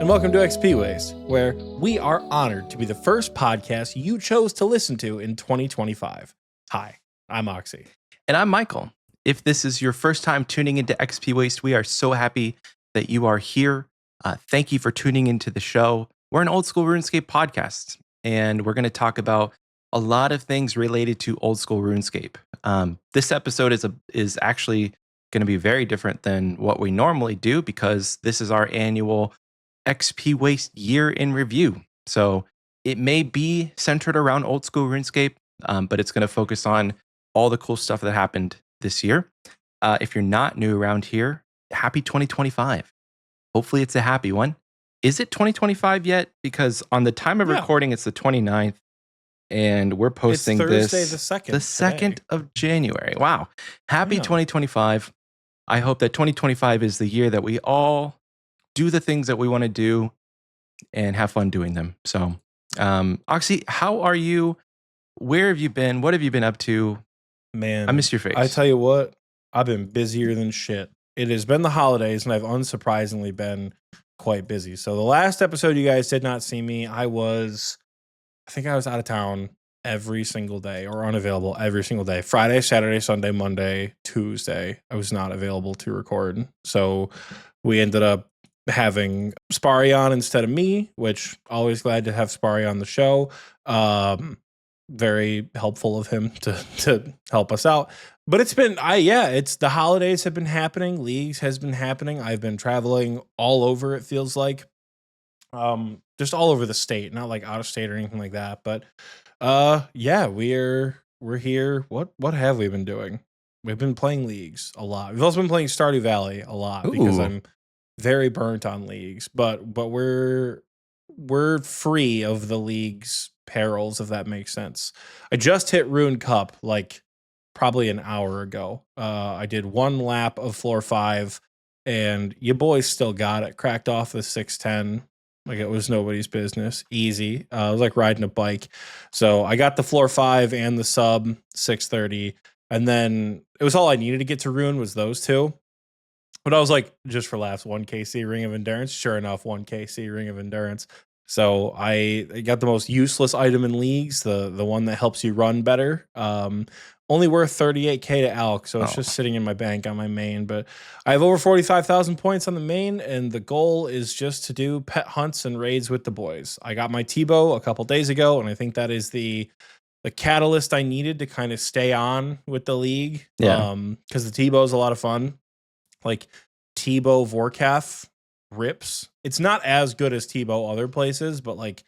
and welcome to Xpwaste, where we are honored to be the first podcast you chose to listen to in 2025. Hi, I'm Oxie. And I'm Michael. If this is your first time tuning into Xpwaste, we are so happy that you are here. Thank you for tuning into the show. We're an old school RuneScape podcast, and we're going to talk about a lot of things related to old school RuneScape. This episode is actually going to be very different than what we normally do because this is our annual Xpwaste year in review. So it may be centered around old school RuneScape, but it's going to focus on all the cool stuff that happened this year. If you're not new around here, happy 2025. Hopefully it's a happy one. Is it 2025 yet? Because on the time of recording, it's the 29th, and we're posting it's Thursday, the 2nd of January. Wow. Happy 2025. I hope that 2025 is the year that we all do the things that we want to do and have fun doing them. So, Oxie, how are you? Where have you been? What have you been up to? Man, I miss your face. I tell you what, I've been busier than shit. It has been the holidays, and I've unsurprisingly been quite busy. So the last episode you guys did not see me. I think I was out of town every single day or unavailable every single day. Friday, Saturday, Sunday, Monday, Tuesday. I was not available to record. So we ended up having Spari on instead of me, which always glad to have Spari on the show. Very helpful of him to help us out. But it's been, it's the holidays have been happening. Leagues has been happening. I've been traveling all over, it feels like. Just all over the state, not like out of state or anything like that. But we're here. What have we been doing? We've been playing leagues a lot. We've also been playing Stardew Valley a lot because I'm very burnt on leagues. But we're free of the league's perils, if that makes sense. I just hit Rune Cup like probably an hour ago. I did one lap of floor 5, and your boys still got it. Cracked off the 610. Like it was nobody's business. Easy. It was like riding a bike. So I got the floor 5 and the sub 630. And then it was all I needed to get to Rune was those two. But I was like, just for laughs, 1KC Ring of Endurance. Sure enough, 1KC Ring of Endurance. So I got the most useless item in leagues, the one that helps you run better. Only worth 38k to Alk, so it's just sitting in my bank on my main. But I have over 45,000 points on the main, and the goal is just to do pet hunts and raids with the boys. I got my T-bow a couple days ago, and I think that is the catalyst I needed to kind of stay on with the league. Yeah. Because the T-bow is a lot of fun. Like T-bow Vorkath rips. It's not as good as T-bow other places, but like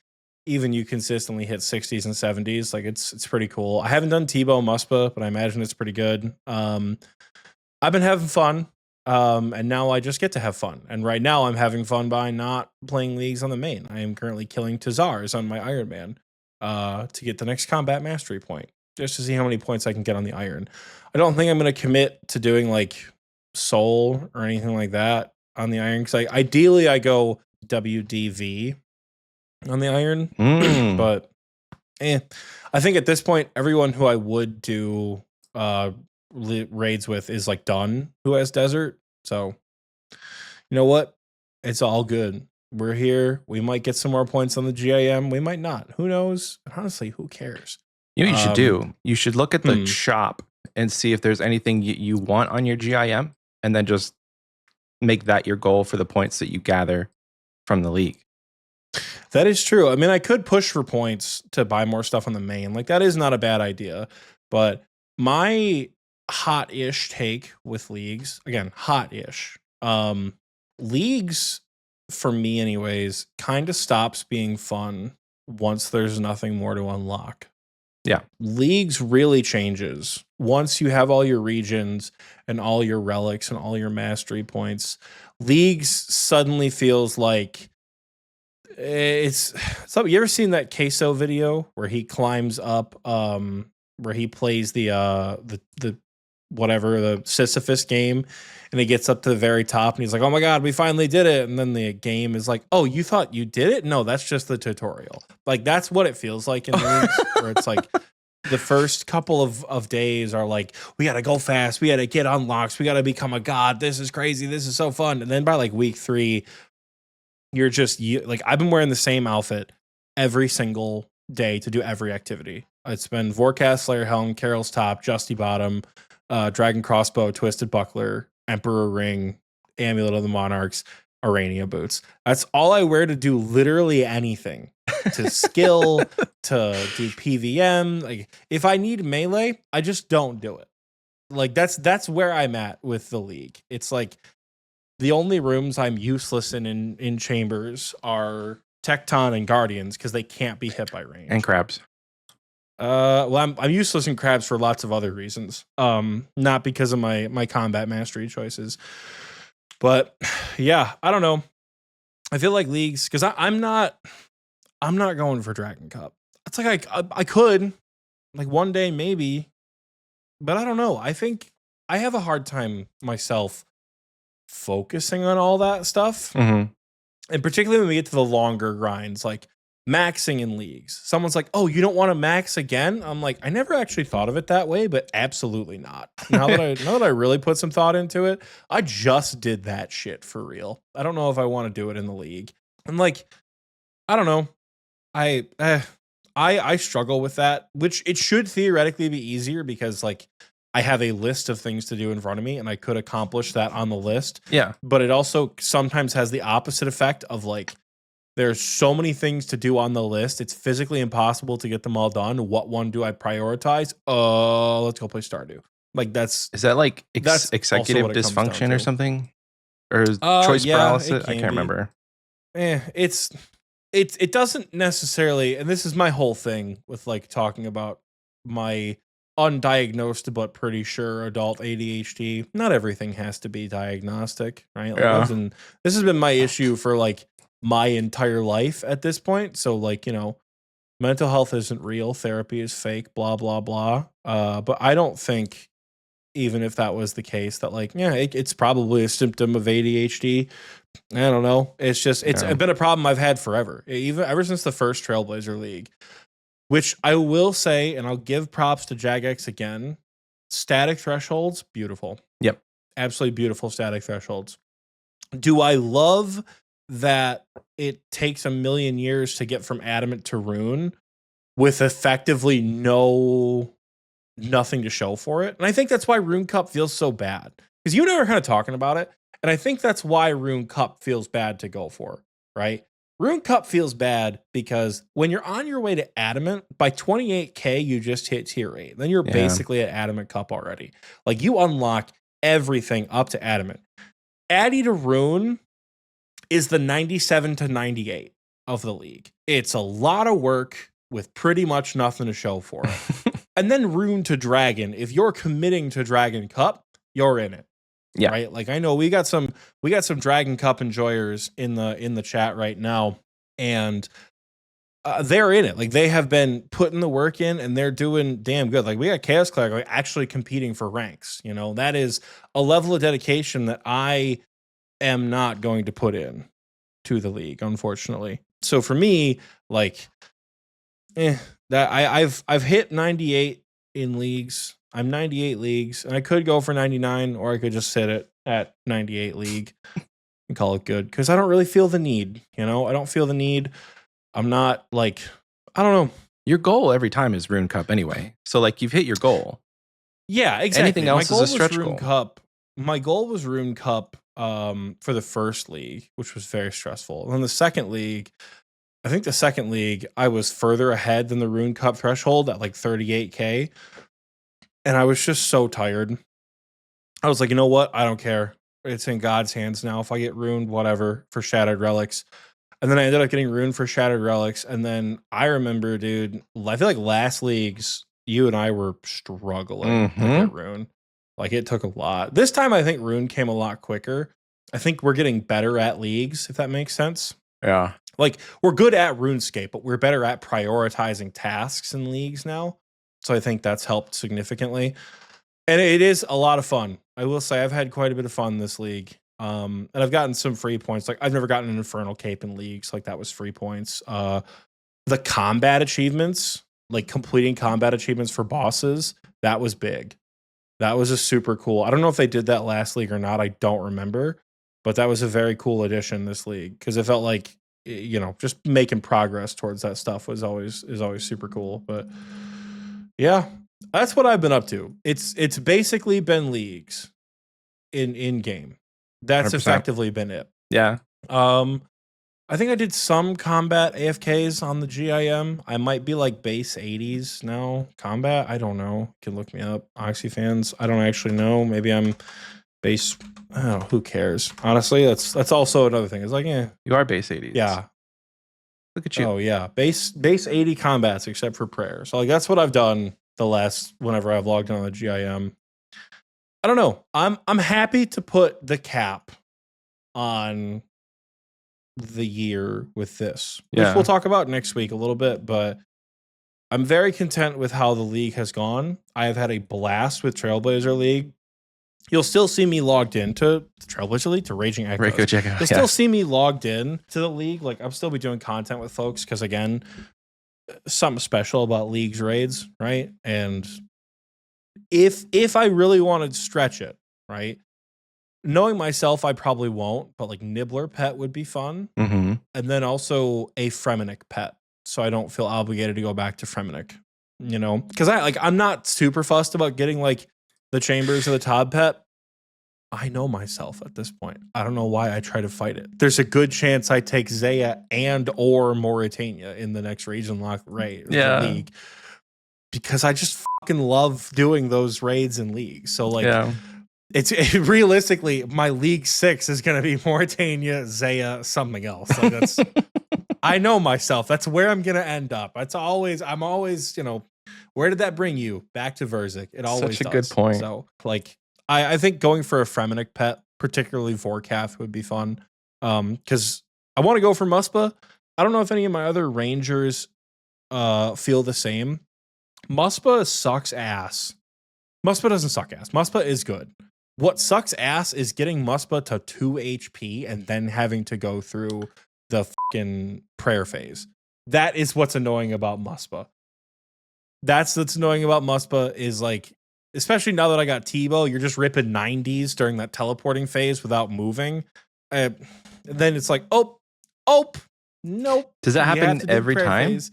even you consistently hit 60s and 70s. Like it's pretty cool. I haven't done T-bow Muspa, but I imagine it's pretty good. I've been having fun. And now I just get to have fun. And right now I'm having fun by not playing leagues on the main. I am currently killing Tazars on my Iron Man to get the next combat mastery point, just to see how many points I can get on the Iron. I don't think I'm going to commit to doing like Soul or anything like that on the Iron, because ideally I go WDV on the Iron. But I think at this point everyone who I would do raids with is like done who has desert. So you know what, it's all good. We're here. We might get some more points on the GIM, we might not, who knows. Honestly, who cares? You know what you should do? You should look at the shop and see if there's anything you want on your GIM, and then just make that your goal for the points that you gather from the league. That is true. I mean, I could push for points to buy more stuff on the main. Like that is not a bad idea. But my hot-ish take with leagues, again, hot-ish. Leagues, for me anyways, kind of stops being fun once there's nothing more to unlock. Yeah. Leagues really changes once you have all your regions and all your relics and all your mastery points. Leagues suddenly feels like it's so. You ever seen that Queso video where he climbs up, where he plays the whatever, the Sisyphus game, and he gets up to the very top and he's like, oh my God, we finally did it. And then the game is like, oh, you thought you did it? No, that's just the tutorial. Like, that's what it feels like in leagues, where it's like the first couple of days are like, we got to go fast. We got to get unlocks. We got to become a god. This is crazy. This is so fun. And then by like week 3, you're just like, I've been wearing the same outfit every single day to do every activity. It's been Vorcast, Slayer Helm, Carol's Top, Justy Bottom, Dragon Crossbow, Twisted Buckler, Emperor Ring, Amulet of the Monarchs, Arania Boots. That's all I wear to do literally anything. To skill, to do PVM. Like, if I need melee, I just don't do it. Like, that's where I'm at with the league. It's like the only rooms I'm useless in chambers are Tecton and Guardians because they can't be hit by range. And crabs. Well, I'm useless in crabs for lots of other reasons. Not because of my combat mastery choices. But yeah, I don't know. I feel like leagues, because I'm not going for Dragon Cup. It's like I could, like, one day maybe, but I don't know. I think I have a hard time myself focusing on all that stuff. Mm-hmm. And particularly when we get to the longer grinds, like maxing in leagues. Someone's like, "Oh, you don't want to max again?" I'm like, I never actually thought of it that way, but absolutely not. Now that I really put some thought into it, I just did that shit for real. I don't know if I want to do it in the league. And like, I don't know. I struggle with that, which it should theoretically be easier because like I have a list of things to do in front of me and I could accomplish that on the list. Yeah. But it also sometimes has the opposite effect of like, there's so many things to do on the list. It's physically impossible to get them all done. What one do I prioritize? Let's go play Stardew. Like is that like executive dysfunction or something? Or choice paralysis? I can't remember. It doesn't necessarily, and this is my whole thing with like talking about my undiagnosed but pretty sure adult ADHD. Not everything has to be diagnostic, right? Like, Yeah. this has been my issue for like my entire life at this point. So like, mental health isn't real, therapy is fake, blah blah blah. But I don't think, even if that was the case, that like, yeah, it's probably a symptom of ADHD. I don't know. It's been a problem I've had forever, even ever since the first Trailblazer League, which I will say, and I'll give props to Jagex again. Static thresholds, beautiful. Yep. Absolutely beautiful static thresholds. Do I love that it takes a million years to get from adamant to rune with effectively nothing to show for it? And I think that's why Rune Cup feels so bad. Because you and I were kind of talking about it. And I think that's why Rune Cup feels bad to go for, right? Rune Cup feels bad because when you're on your way to Adamant, by 28k, you just hit tier 8. Then you're basically at Adamant Cup already. Like, you unlock everything up to Adamant. Addy to Rune is the 97 to 98 of the league. It's a lot of work with pretty much nothing to show for it. And then Rune to Dragon, if you're committing to Dragon Cup, you're in it. Yeah. Right. Like, I know we got some Dragon Cup enjoyers in the chat right now, and they're in it. Like, they have been putting the work in and they're doing damn good. Like, we got Chaos Cleric like actually competing for ranks. That is a level of dedication that I am not going to put in to the league, unfortunately. So for me, like, that I've hit 98 in leagues. I'm 98 leagues, and I could go for 99, or I could just sit it at 98 league and call it good, because I don't really feel the need. I don't feel the need. I'm not like, I don't know. Your goal every time is Rune Cup anyway. So like, you've hit your goal. Yeah, exactly. Anything else is a stretch goal. My goal was Rune Cup for the first league, which was very stressful. And then the second league, I think the second league, I was further ahead than the Rune Cup threshold at like 38k. And I was just so tired. I was like, you know what? I don't care. It's in God's hands now. If I get ruined, whatever, for Shattered Relics. And then I ended up getting ruined for Shattered Relics. And then I remember, dude, I feel like last leagues, you and I were struggling to get rune. Like, it took a lot. This time, I think rune came a lot quicker. I think we're getting better at leagues, if that makes sense. Yeah. Like, we're good at RuneScape, but we're better at prioritizing tasks in leagues now. So I think that's helped significantly. And it is a lot of fun. I will say I've had quite a bit of fun this league. And I've gotten some free points. Like, I've never gotten an Infernal Cape in leagues. Like, that was free points. The combat achievements, like completing combat achievements for bosses, that was big. That was a super cool. I don't know if they did that last league or not. I don't remember. But that was a very cool addition this league because it felt like just making progress towards that stuff is always super cool. But yeah, that's what I've been up to. It's basically been leagues in game. That's 100%. effectively been it. Yeah. I think I did some combat AFKs on the GIM. I might be like base 80s now. Combat, I don't know. You can look me up. Oxie fans, I don't actually know. Maybe I'm base. Oh, who cares? Honestly, that's also another thing. It's like, you are base 80s. Yeah. Look at you. Oh yeah, base 80 combats except for prayer. So like that's what I've done the last whenever I've logged in on the GIM. I don't know. I'm happy to put the cap on the year with this, which we'll talk about next week a little bit, but I'm very content with how the league has gone. I have had a blast with Trailblazer League. You'll still see me logged into Trailblazer League, to Raging Echoes. You'll still see me logged in to the league. Like I'll still be doing content with folks because again, something special about leagues raids, right? And if I really wanted to stretch it, right? Knowing myself, I probably won't, but like Nibbler pet would be fun. Mm-hmm. And then also a Fremenic pet. So I don't feel obligated to go back to Fremenic, because I'm not super fussed about getting like the Chambers or the Todd pet. I know myself at this point. I don't know why I try to fight it. There's a good chance I take Zaya and or Mauritania in the next region lock raid league. Because I just fucking love doing those raids in leagues. So like it's realistically my league 6 is going to be Mauritania, Zaya, something else. Like that's I know myself. That's where I'm going to end up. I'm always, where did that bring you? Back to Verzik. It always Such a does. good point. So like I think going for a Fremenic pet, particularly Vorkath, would be fun. Because I want to go for Muspa. I don't know if any of my other Rangers feel the same. Muspa sucks ass. Muspa doesn't suck ass. Muspa is good. What sucks ass is getting Muspa to 2 HP and then having to go through the fucking prayer phase. That is what's annoying about Muspa. That's what's annoying about Muspa is like, especially now that I got Tebow, you're just ripping 90s during that teleporting phase without moving. And then it's like, nope. Does that happen every time? Phase.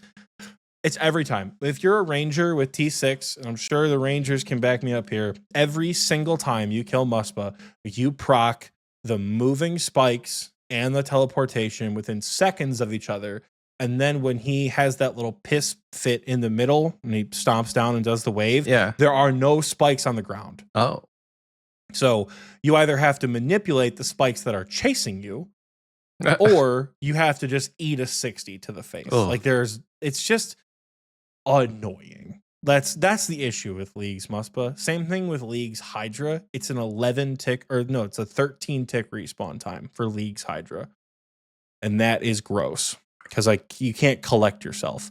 It's every time. If you're a Ranger with T6, and I'm sure the Rangers can back me up here, every single time you kill Muspa, you proc the moving spikes and the teleportation within seconds of each other. And then when he has that little piss fit in the middle and he stomps down and does the wave, there are no spikes on the ground. Oh. So you either have to manipulate the spikes that are chasing you, or you have to just eat a 60 to the face. Ugh. Like it's just annoying. That's the issue with Leagues Muspa. Same thing with Leagues Hydra. It's an 11 tick, it's a 13 tick respawn time for Leagues Hydra. And that is gross because you can't collect yourself.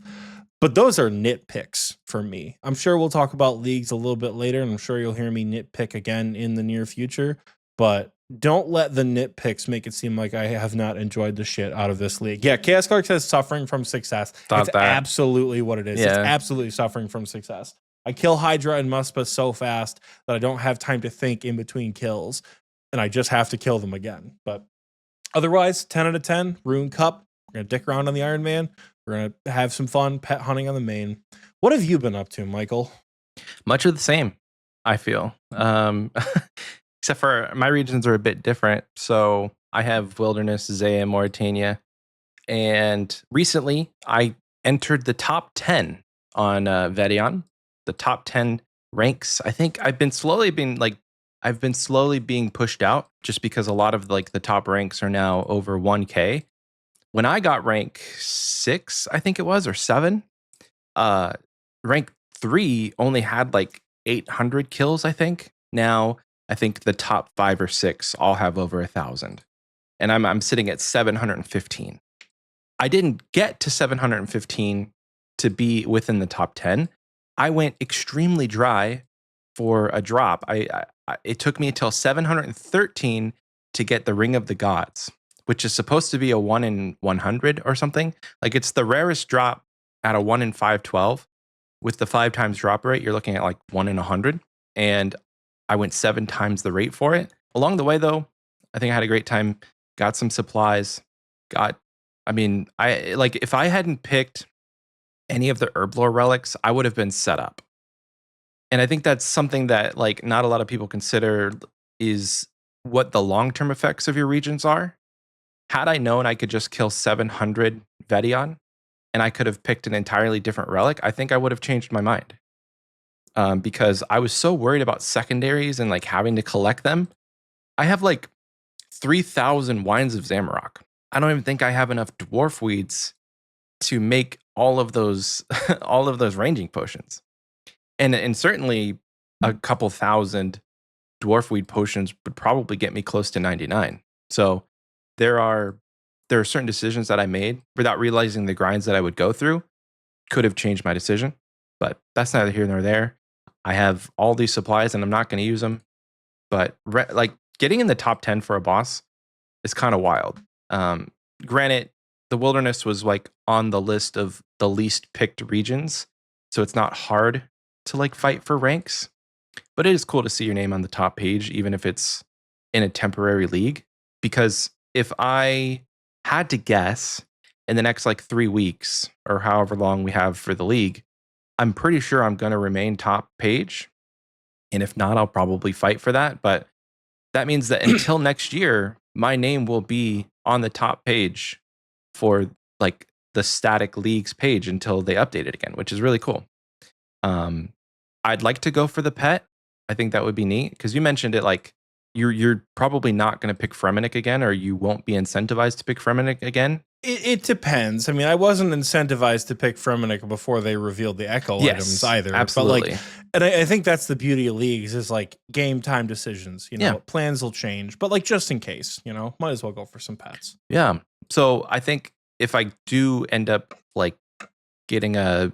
But those are nitpicks for me. I'm sure we'll talk about leagues a little bit later, and I'm sure you'll hear me nitpick again in the near future. But don't let the nitpicks make it seem like I have not enjoyed the shit out of this league. Yeah, Chaos Clark says suffering from success. It's absolutely what it is. Yeah. It's absolutely suffering from success. I kill Hydra and Muspa so fast that I don't have time to think in between kills, and I just have to kill them again. But otherwise, 10 out of 10, Rune Cup. We're going to dick around on the Iron Man. We're going to have some fun pet hunting on the main. What have you been up to, Michael? Much of the same, I feel. Except for my regions are a bit different. So I have Wilderness, Zaya, Mauritania. And recently I entered the top 10 on Vedion. The top 10 ranks. I think I've been slowly being pushed out just because a lot of like the top ranks are now over 1K. When I got rank 6, I think it was, or 7, rank 3 only had like 800 kills, I think. Now, I think the top 5 or 6 all have over 1,000. And I'm sitting at 715. I didn't get to 715 to be within the top 10. I went extremely dry for a drop. It took me until 713 to get the Ring of the Gods, which is supposed to be a 1 in 100 or something. Like it's the rarest drop at a 1 in 512. With the 5 times drop rate, you're looking at like 1 in 100. And I went 7 times the rate for it. Along the way, though, I think I had a great time. Got some supplies. If I hadn't picked any of the herblore relics, I would have been set up. And I think that's something that like not a lot of people consider is what the long-term effects of your regions are. Had I known I could just kill 700 Vedion and I could have picked an entirely different relic, I think I would have changed my mind. Because I was so worried about secondaries and like having to collect them. I have like 3,000 wines of Zamorak. I don't even think I have enough dwarf weeds to make all of those all of those ranging potions. And certainly a couple thousand dwarf weed potions would probably get me close to 99. So there are certain decisions that I made without realizing the grinds that I would go through could have changed my decision, but that's neither here nor there. I have all these supplies and I'm not going to use them, but like getting in the top 10 for a boss is kind of wild. Granted, the wilderness was like on the list of the least picked regions, so it's not hard to like fight for ranks, but it is cool to see your name on the top page, even if it's in a temporary league. Because if I had to guess in the next like 3 weeks or however long we have for the league, I'm pretty sure I'm going to remain top page. And if not, I'll probably fight for that. But that means that until next year, my name will be on the top page for like the static leagues page until they update it again, which is really cool. I'd like to go for the pet. I think that would be neat because you mentioned it like you're probably not going to pick Fremennik again, or you won't be incentivized to pick Fremennik again. It depends. I mean, I wasn't incentivized to pick Fremennik before they revealed the Echo items either. Absolutely. But like, and I think that's the beauty of leagues is like game time decisions. You know, plans will change, but like just in case, you know, might as well go for some pets. Yeah. So I think if I do end up like getting an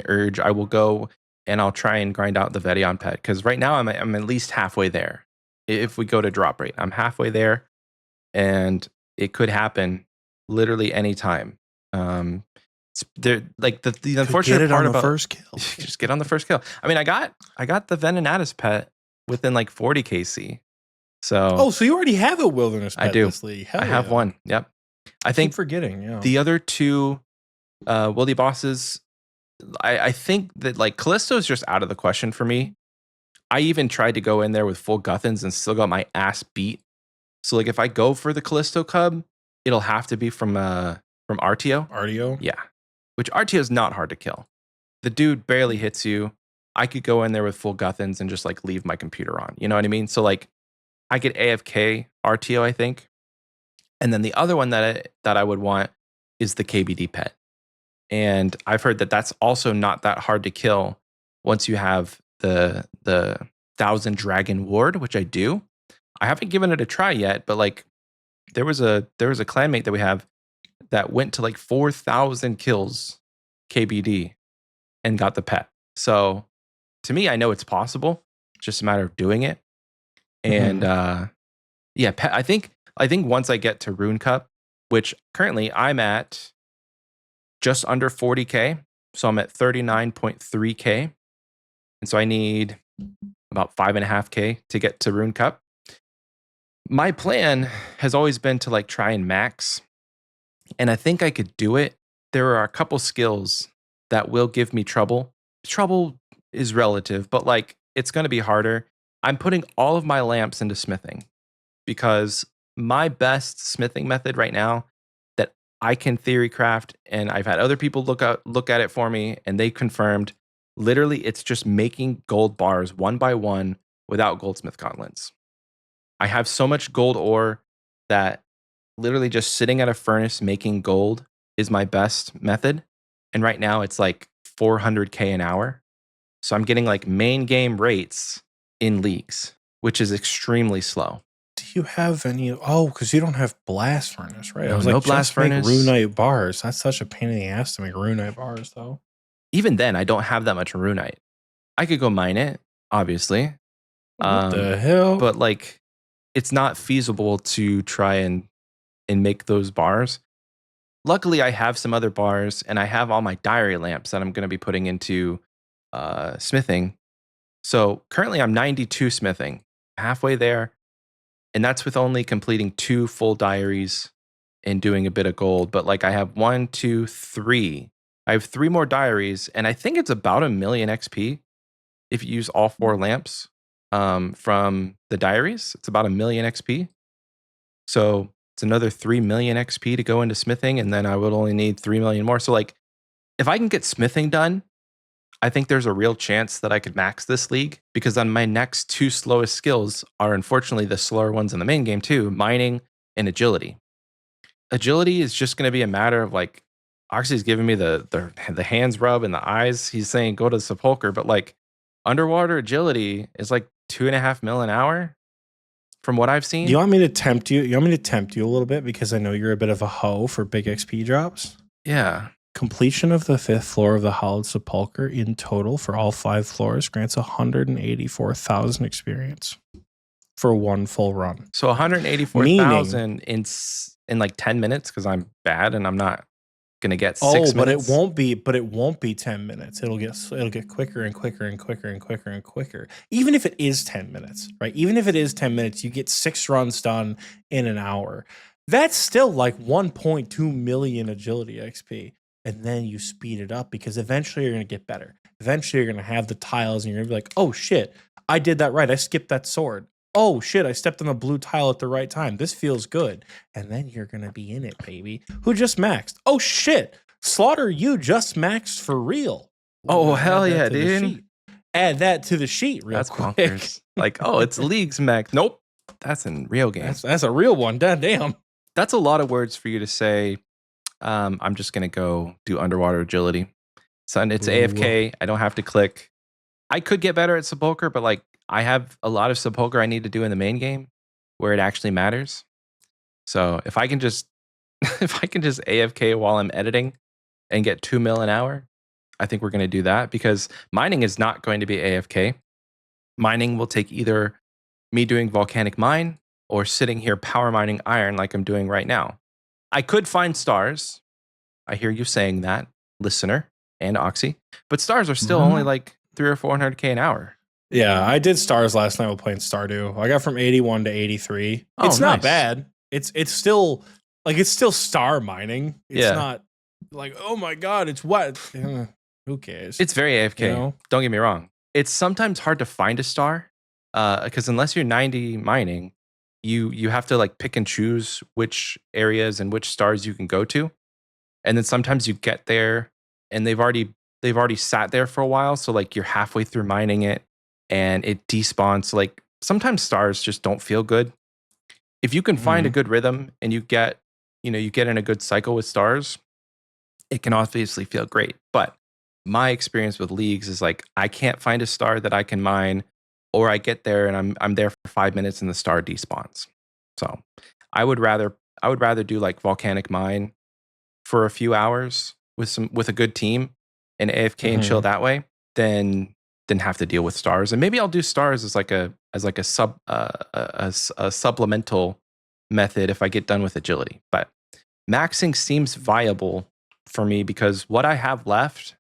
urge, I will go and I'll try and grind out the Vedion pet because right now I'm at least halfway there. If we go to drop rate, I'm halfway there, and it could happen literally any time. There like the unfortunate part about first kill. Just get on the first kill. I mean, I got the Venenatus pet within like 40 KC. So so you already have a wilderness pet. I do. This league. I have one. Yep. I think forgetting. Yeah. The other two wildy bosses, I think that like Callisto is just out of the question for me. I even tried to go in there with full Guthans and still got my ass beat. So like if I go for the Callisto Cub, it'll have to be from Artio. Artio? Yeah. Which Artio is not hard to kill. The dude barely hits you. I could go in there with full Guthans and just like leave my computer on. You know what I mean? So like I could AFK Artio, I think. And then the other one that I would want is the KBD pet. And I've heard that that's also not that hard to kill once you have the 1,000 Dragon Ward, which I do. I haven't given it a try yet, but like there was a clanmate that we have that went to like 4,000 kills KBD and got the pet. So to me, I know it's possible. It's just a matter of doing it. And pet, I think once I get to Rune Cup, which currently I'm at just under 40K. So I'm at 39.3K. And so I need about 5.5K to get to Rune Cup. My plan has always been to like try and max. And I think I could do it. There are a couple skills that will give me trouble. Trouble is relative, but like it's going to be harder. I'm putting all of my lamps into smithing because my best smithing method right now that I can theory craft, and I've had other people look at it for me and they confirmed, literally it's just making gold bars one by one without goldsmith gauntlets. I have so much gold ore that literally just sitting at a furnace making gold is my best method. And right now it's like 400K an hour. So I'm getting like main game rates in leagues, which is extremely slow. Do you have any? Oh, because you don't have blast furnace, right? No, I was no like, blast furnace. Runite bars. That's such a pain in the ass to make Runite bars, though. Even then, I don't have that much Runite. I could go mine it, obviously. What the hell? But like, it's not feasible to try and make those bars. Luckily, I have some other bars, and I have all my diary lamps that I'm going to be putting into smithing. So currently, I'm 92 smithing, halfway there. And that's with only completing 2 full diaries and doing a bit of gold. But like I have 1, 2, 3. I have 3 more diaries, and I think it's about 1,000,000 XP if you use all 4 lamps from the diaries. It's about 1,000,000 XP. So it's another 3,000,000 XP to go into smithing, and then I would only need 3,000,000 more. So like, if I can get smithing done, I think there's a real chance that I could max this league, because then my next 2 slowest skills are unfortunately the slower ones in the main game too, mining and agility. Agility is just going to be a matter of like, Oxy's giving me the hands rub and the eyes. He's saying go to the sepulcher, but like underwater agility is like 2.5 mil an hour from what I've seen. You want me to tempt you? You want me to tempt you a little bit because I know you're a bit of a hoe for big XP drops? Yeah. Completion of the 5th floor of the Hollowed Sepulcher in total for all 5 floors grants 184,000 experience for 1 full run. So 184,000 in like 10 minutes because I'm bad and I'm not gonna get 6 minutes. But it won't be 10 minutes. It'll get quicker and quicker and quicker and quicker and quicker. Even if it is 10 minutes, right? Even if it is 10 minutes, you get 6 runs done in an hour. That's still like 1.2 million agility XP. And then you speed it up because eventually you're going to get better. Eventually you're going to have the tiles and you're going to be like, oh shit, I did that right. I skipped that sword. Oh shit, I stepped on a blue tile at the right time. This feels good. And then you're going to be in it, baby. Who just maxed? Oh shit, Slaughter, you just maxed for real. Oh, hell yeah, dude. Add that to the sheet real quick. Bonkers. Like, oh, it's leagues max. Nope, that's in real game. That's a real one. Damn. That's a lot of words for you to say. I'm just going to go do underwater agility. So it's AFK. I don't have to click. I could get better at Sepulcher, but like I have a lot of Sepulcher I need to do in the main game where it actually matters. So if I can just AFK while I'm editing and get 2 mil an hour, I think we're going to do that, because mining is not going to be AFK. Mining will take either me doing volcanic mine or sitting here power mining iron like I'm doing right now. I could find stars. I hear you saying that, listener and Oxy. But stars are still only like 300 or 400K an hour. Yeah, I did stars last night while playing Stardew. I got from 81 to 83. Oh, it's not bad. It's still star mining. It's not like, oh my god, it's what? Who cares? It's very AFK. You know? Don't get me wrong. It's sometimes hard to find a star because unless you're 90 mining, you have to like pick and choose which areas and which stars you can go to. And then sometimes you get there and they've already sat there for a while. So like you're halfway through mining it and it despawns. So like sometimes stars just don't feel good. If you can find a good rhythm and you get in a good cycle with stars, it can obviously feel great. But my experience with leagues is like I can't find a star that I can mine, or I get there and I'm there for 5 minutes and the star despawns. So I would rather do like volcanic mine for a few hours with a good team and AFK and chill that way than have to deal with stars. And maybe I'll do stars as like a supplemental method if I get done with agility. But maxing seems viable for me because what I have left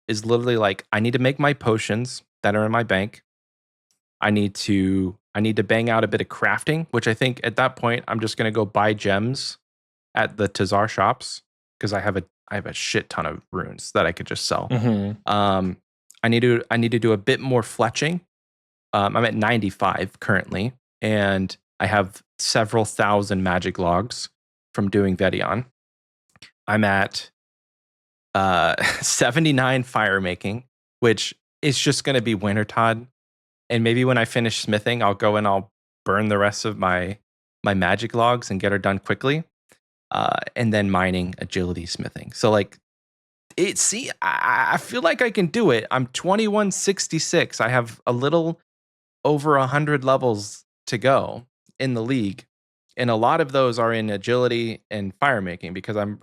is literally like I need to make my potions that are in my bank. I need to bang out a bit of crafting, which I think at that point I'm just going to go buy gems at the Tazar shops because I have a shit ton of runes that I could just sell. I need to do a bit more fletching. I'm at 95 currently, and I have several thousand magic logs from doing Vedion. I'm at 79 fire making, which is just going to be winter, Todd. And maybe when I finish smithing, I'll go and I'll burn the rest of my magic logs and get her done quickly. And then mining, agility, smithing. So like, I feel like I can do it. I'm 2166. I have a little over 100 levels to go in the league. And a lot of those are in agility and fire making because I'm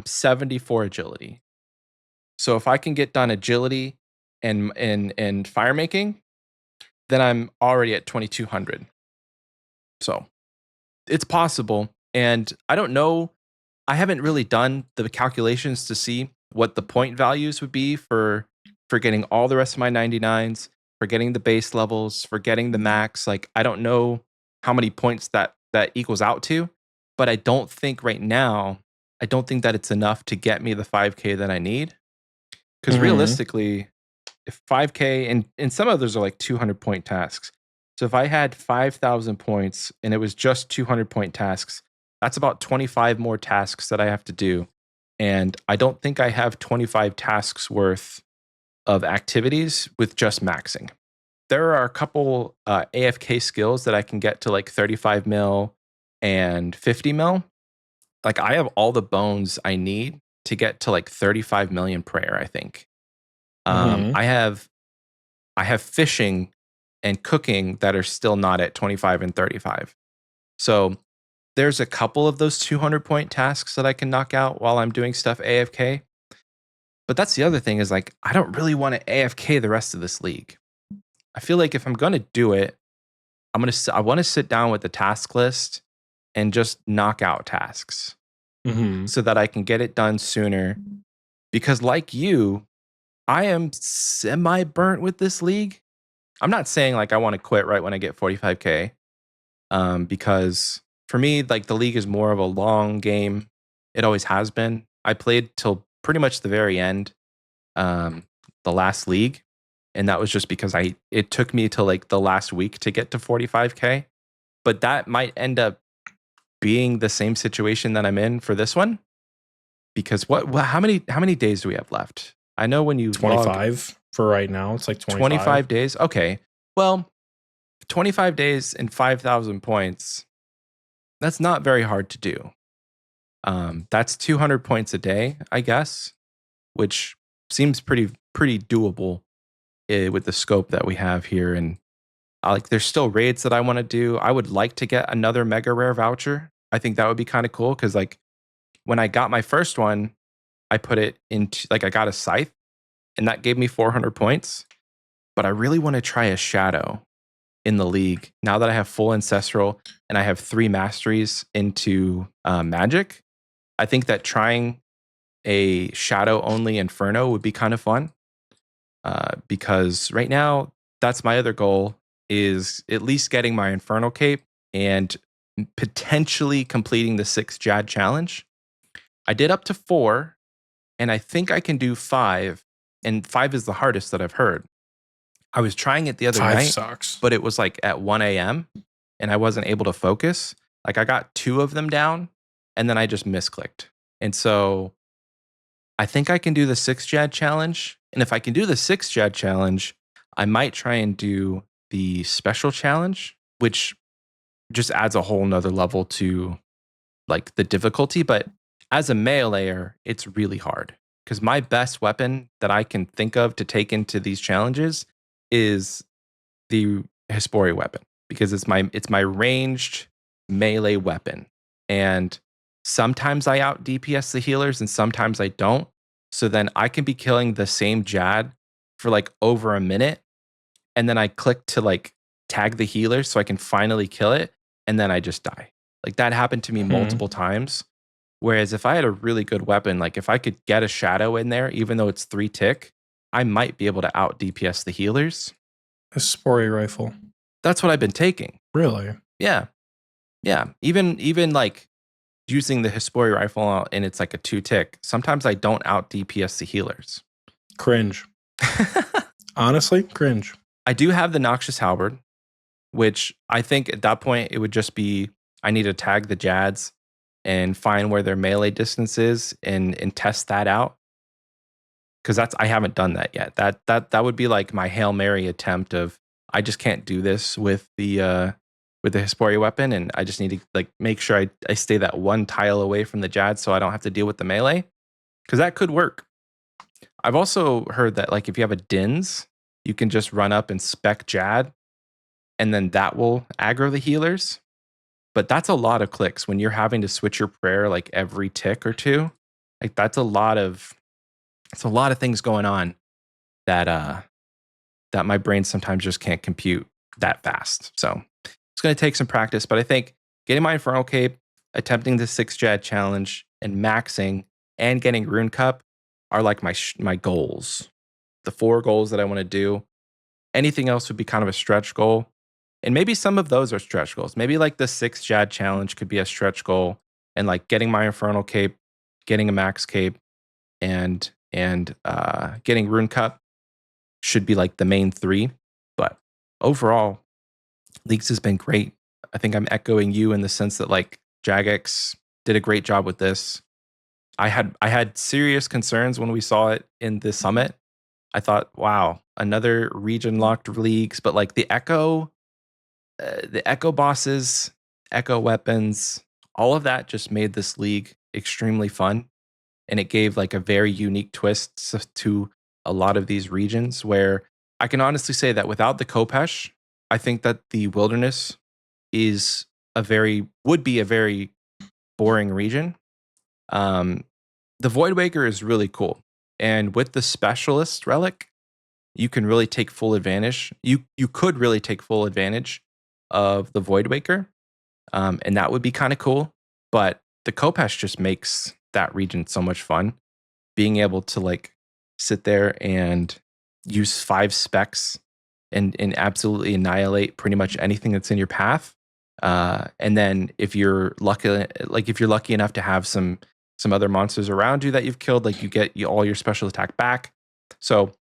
74 agility. So if I can get done agility and fire making, then I'm already at 2200. So it's possible. And I don't know, I haven't really done the calculations to see what the point values would be for getting all the rest of my 99s, for getting the base levels, for getting the max. Like, I don't know how many points that equals out to, but I don't think right now, I don't think that it's enough to get me the 5K that I need. Because realistically, if 5K and some of those are like 200 point tasks. So if I had 5,000 points and it was just 200 point tasks, that's about 25 more tasks that I have to do. And I don't think I have 25 tasks worth of activities with just maxing. There are a couple AFK skills that I can get to like 35 mil and 50 mil. Like I have all the bones I need to get to like 35 million prayer, I think. I have fishing and cooking that are still not at 25 and 35. So there's a couple of those 200 point tasks that I can knock out while I'm doing stuff AFK. But that's the other thing is like, I don't really want to AFK the rest of this league. I feel like if I'm going to do it, I want to sit down with the task list and just knock out tasks so that I can get it done sooner. Because like you, I am semi burnt with this league. I'm not saying like I want to quit right when I get 45K. Because for me, like the league is more of a long game. It always has been. I played till pretty much the very end, the last league. And that was just because it took me till like the last week to get to 45K. But that might end up being the same situation that I'm in for this one. Because how many days do we have left? I know when you 25 for right now, it's like 25 days. Okay. Well, 25 days and 5,000 points. That's not very hard to do. That's 200 points a day, I guess, which seems pretty doable with the scope that we have here. And like, there's still raids that I want to do. I would like to get another mega rare voucher. I think that would be kind of cool because like when I got my first one, I put it into like I got a scythe and that gave me 400 points. But I really want to try a shadow in the league now that I have full ancestral and I have 3 masteries into magic. I think that trying a shadow only inferno would be kind of fun because right now that's my other goal is at least getting my infernal cape and potentially completing the 6 Jad challenge. I did up to 4 and I think I can do 5 and 5 is the hardest that I've heard. I was trying it the other night, sucks. but it was like at 1 a.m. and I wasn't able to focus. Like I got 2 of them down and then I just misclicked. And so I think I can do the 6 Jad challenge. And if I can do the 6 Jad challenge, I might try and do the special challenge, which just adds a whole nother level to like the difficulty. But as a meleeer, it's really hard because my best weapon that I can think of to take into these challenges is the Hespori weapon because it's my ranged melee weapon. And sometimes I out DPS the healers and sometimes I don't. So then I can be killing the same Jad for like over a minute. And then I click to like tag the healer so I can finally kill it. And then I just die. Like that happened to me multiple times. Whereas if I had a really good weapon, like if I could get a shadow in there, even though it's 3 tick, I might be able to out DPS the healers. A Spori rifle. That's what I've been taking. Really? Yeah. Yeah. Even like using the Hespori rifle and it's like a 2 tick. Sometimes I don't out DPS the healers. Cringe. Honestly, cringe. I do have the Noxious Halberd, which I think at that point it would just be I need to tag the Jads and find where their melee distance is and test that out. Because I haven't done that yet. That would be like my Hail Mary attempt of I just can't do this with the Hespori weapon, and I just need to like make sure I stay that 1 tile away from the Jad so I don't have to deal with the melee. Because that could work. I've also heard that like if you have a Dins, you can just run up and spec Jad, and then that will aggro the healers. But that's a lot of clicks when you're having to switch your prayer like every tick or 2. Like that's a lot of things going on that that my brain sometimes just can't compute that fast. So it's going to take some practice, but I think getting my Infernal Cape, attempting the 6 Jad challenge, and maxing and getting Rune Cup are like my goals. The 4 goals that I want to do. Anything else would be kind of a stretch goal. And maybe some of those are stretch goals. Maybe like the 6 Jad challenge could be a stretch goal, and like getting my Infernal Cape, getting a Max Cape, and getting Rune Cup should be like the main 3. But overall, Leagues has been great. I think I'm echoing you in the sense that like Jagex did a great job with this. I had serious concerns when we saw it in the summit. I thought, wow, another region locked leagues, but like the Echo bosses, Echo weapons, all of that just made this league extremely fun, and it gave like a very unique twist to a lot of these regions. Where I can honestly say that without the Kopesh, I think that the Wilderness would be a very boring region. The Voidwaker is really cool, and with the Specialist relic, you can really take full advantage. You could really take full advantage of the Voidwaker, and that would be kind of cool. But the Kopesh just makes that region so much fun. Being able to like sit there and use 5 specs and absolutely annihilate pretty much anything that's in your path. And then if you're lucky enough to have some other monsters around you that you've killed, like you get all your special attack back. So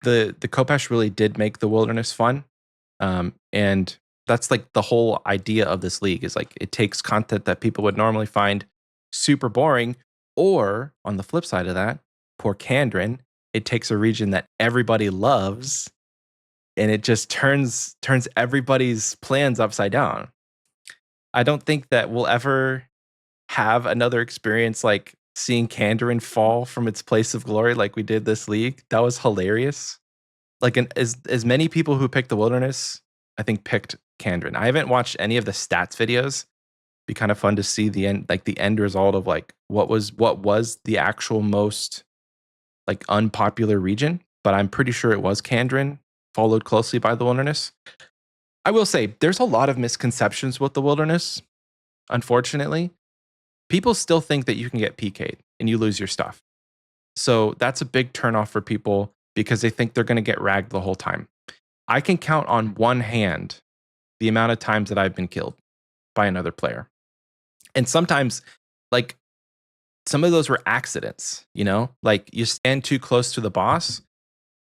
the Kopesh really did make the Wilderness fun. And that's like the whole idea of this league, is like it takes content that people would normally find super boring, or on the flip side of that, poor Kandrin, it takes a region that everybody loves and it just turns everybody's plans upside down. I don't think that we'll ever have another experience like seeing Kandrin fall from its place of glory like we did this league. That was hilarious. Like as many people who picked the Wilderness, I think picked Kandrin. I haven't watched any of the stats videos. Be kind of fun to see the end result of like what was the actual most like unpopular region, but I'm pretty sure it was Kandrin, followed closely by the Wilderness. I will say there's a lot of misconceptions with the Wilderness. Unfortunately, people still think that you can get PK'd and you lose your stuff. So that's a big turnoff for people because they think they're going to get ragged the whole time. I can count on one hand the amount of times that I've been killed by another player. And sometimes, like, some of those were accidents, you know? Like, you stand too close to the boss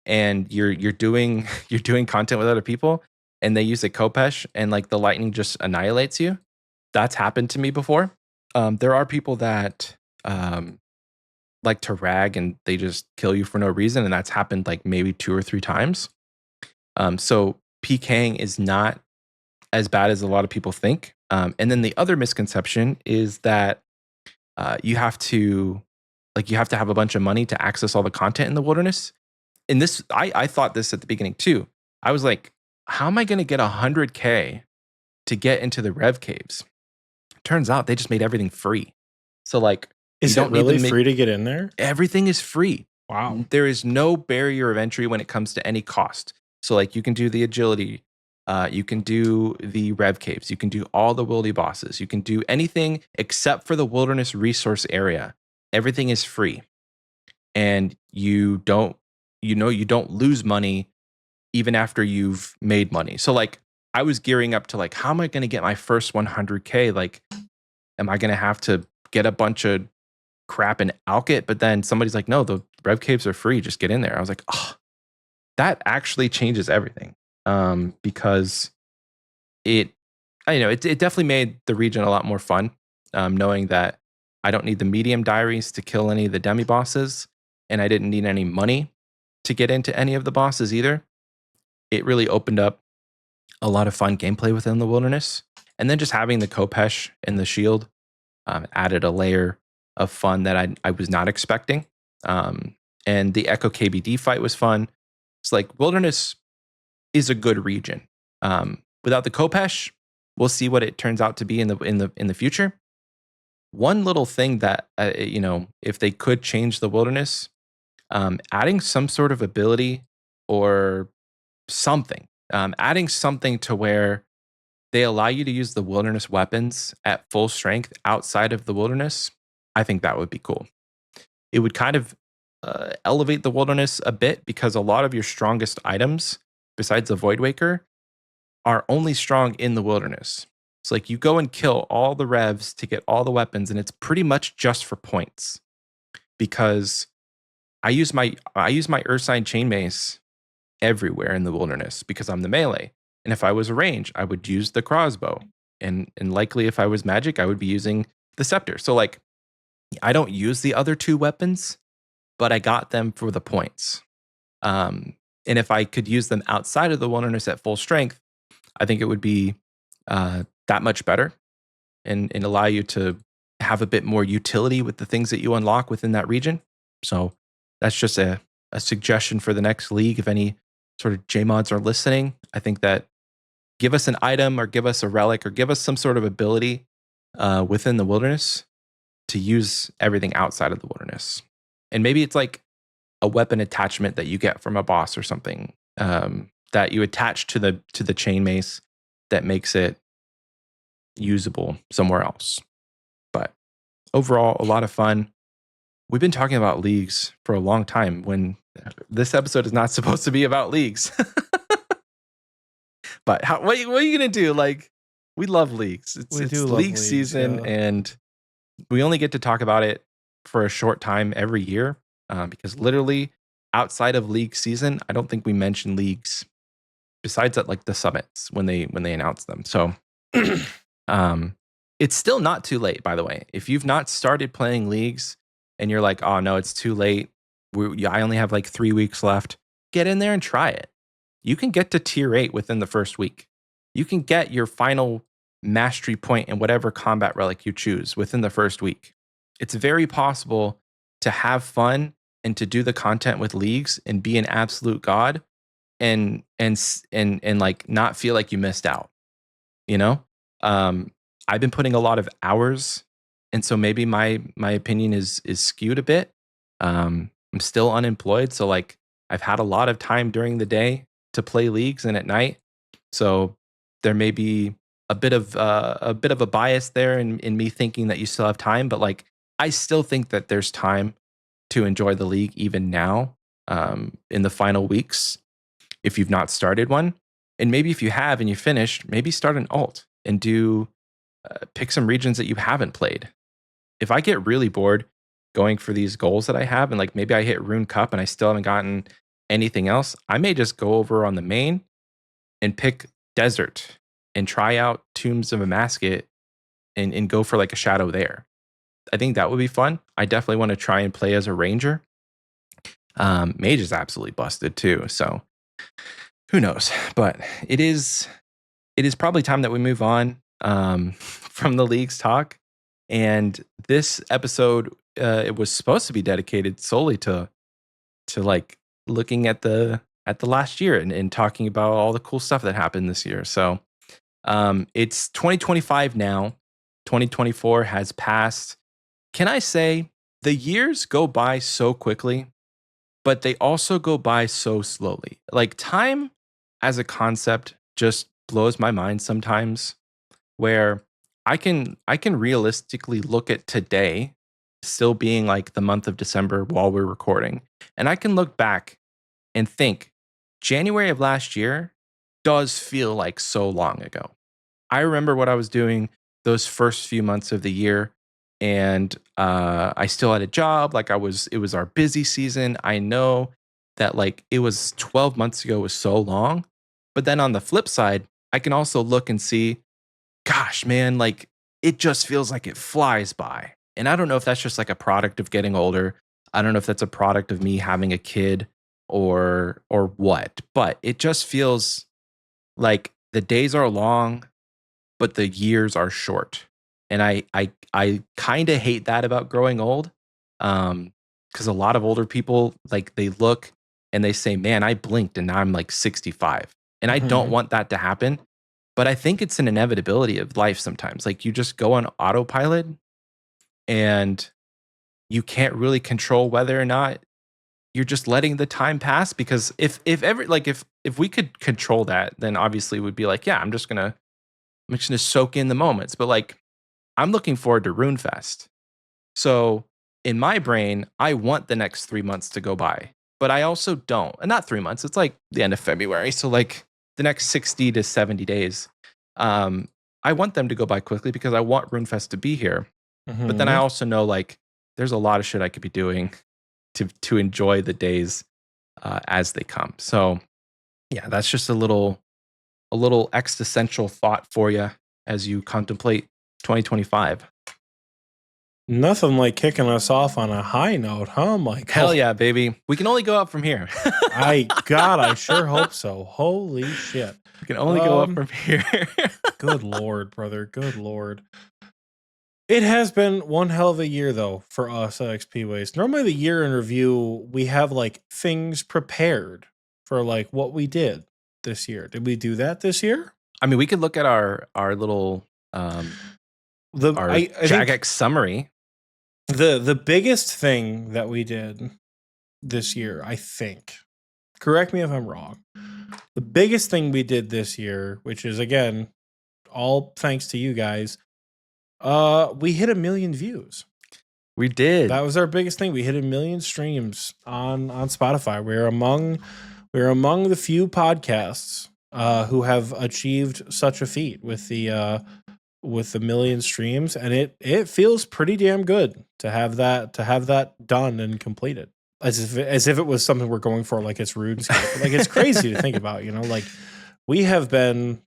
and you're doing content with other people and they use a Kopesh and like the lightning just annihilates you. That's happened to me before. There are people that like to rag and they just kill you for no reason, and that's happened like maybe 2 or 3 times. So PKing is not as bad as a lot of people think. And then the other misconception is that you have to have a bunch of money to access all the content in the Wilderness. And this, I thought this at the beginning too. I was like, how am I going to get 100K to get into the Rev Caves? Turns out they just made everything free. So like, is it really free to get in there? Everything is free. Wow. There is no barrier of entry when it comes to any cost. So like, you can do the agility, you can do the Rev Caves, you can do all the wildy bosses, you can do anything except for the Wilderness resource area. Everything is free, and you don't lose money even after you've made money. So like, I was gearing up to like, how am I going to get my first 100K? Like, am I going to have to get a bunch of crap and alk it? But then somebody's like, no, the Rev Caves are free. Just get in there. I was like, oh, that actually changes everything. Because it definitely made the region a lot more fun. Knowing that I don't need the medium diaries to kill any of the demi bosses, and I didn't need any money to get into any of the bosses either. It really opened up a lot of fun gameplay within the Wilderness. And then just having the Kopesh and the shield added a layer of fun that I was not expecting. And the Echo KBD fight was fun. It's like Wilderness is a good region. Without the Kopesh, we'll see what it turns out to be in the future. One little thing that if they could change the Wilderness, adding some sort of ability or something, adding something to where they allow you to use the Wilderness weapons at full strength outside of the Wilderness, I think that would be cool. It would kind of elevate the Wilderness a bit, because a lot of your strongest items, besides the Voidwaker, are only strong in the wilderness. It's like you go and kill all the revs to get all the weapons, and it's pretty much just for points. Because I use my Ursine chain mace everywhere in the wilderness because I'm the melee. And if I was a range, I would use the crossbow. And likely if I was magic, I would be using the scepter. So like I don't use the other two weapons, but I got them for the points. And if I could use them outside of the wilderness at full strength, I think it would be that much better and allow you to have a bit more utility with the things that you unlock within that region. So that's just a suggestion for the next league. If any sort of JMods are listening, I think that give us an item or give us a relic or give us some sort of ability within the wilderness to use everything outside of the wilderness. And maybe it's like a weapon attachment that you get from a boss or something that you attach to the chain mace that makes it usable somewhere else. But overall, a lot of fun. We've been talking about leagues for a long time when this episode is not supposed to be about leagues. But what are you going to do? Like, we love leagues. It's league season, and we only get to talk about it for a short time every year because literally outside of league season, I don't think we mention leagues besides at like the summits when they announce them. So it's still not too late, by the way. If you've not started playing leagues and you're like, oh no, it's too late. I only have like 3 weeks left. Get in there and try it. You can get to tier 8 within the first week. You can get your final mastery point in whatever combat relic you choose within the first week. It's very possible to have fun and to do the content with leagues and be an absolute god and like not feel like you missed out. You know? I've been putting a lot of hours, and so maybe my opinion is skewed a bit. I'm still unemployed, so like I've had a lot of time during the day to play leagues and at night. So there may be a bit of a bias there in me thinking that you still have time, but like I still think that there's time to enjoy the league even now in the final weeks if you've not started one. And maybe if you have and you finished, maybe start an alt and do pick some regions that you haven't played. If I get really bored going for these goals that I have and like maybe I hit Rune Cup and I still haven't gotten anything else, I may just go over on the main and pick Desert and try out Tombs of a Masket and go for like a shadow there. I think that would be fun. I definitely want to try and play as a ranger. Mage is absolutely busted too, so who knows? But it is probably time that we move on from the league's talk. And this episode, it was supposed to be dedicated solely to like looking at the last year and talking about all the cool stuff that happened this year. So it's 2025 now. 2024 has passed. Can I say the years go by so quickly, but they also go by so slowly. Like time as a concept just blows my mind sometimes, where I can realistically look at today still being like the month of December while we're recording, and I can look back and think January of last year does feel like so long ago. I remember what I was doing those first few months of the year, and I still had a job. Like it was our busy season. I know that like it was 12 months ago was so long, but then on the flip side, I can also look and see, gosh, man, like it just feels like it flies by. And I don't know if that's just like a product of getting older. I don't know if that's a product of me having a kid or what, but it just feels like the days are long, but the years are short. And I kind of hate that about growing old. Because a lot of older people, like they look and they say, man, I blinked and now I'm like 65. And I don't want that to happen. But I think it's an inevitability of life sometimes. Like you just go on autopilot and you can't really control whether or not you're just letting the time pass. Because if we could control that, then obviously we'd be like, yeah, I'm just gonna soak in the moments. But like I'm looking forward to RuneFest. So in my brain, I want the next 3 months to go by. But I also don't. And not 3 months, it's like the end of February. So like the next 60 to 70 days. I want them to go by quickly because I want RuneFest to be here. But then I also know like there's a lot of shit I could be doing to enjoy the days as they come. So yeah, that's just a little existential thought for you as you contemplate 2025. Nothing like kicking us off on a high note, huh, Michael? Hell yeah, baby. We can only go up from here. I sure hope so. Holy shit. We can only go up from here. Good Lord, brother. Good Lord. It has been one hell of a year, though, for us at Xpwaste. Normally, the year in review, we have like things prepared for like what we did this year. Did we do that this year? I mean, we could look at our little Jagex summary. The biggest thing that we did this year, I think, correct me if I'm wrong, the biggest thing we did this year, which is again all thanks to you guys, we hit 1 million views. We did. That was our biggest thing. We hit 1 million streams on Spotify. We're among the few podcasts who have achieved such a feat with the 1 million streams, and it feels pretty damn good to have that done and completed. As if it was something we're going for, like it's Runescape. Like it's crazy to think about, you know, like we have been,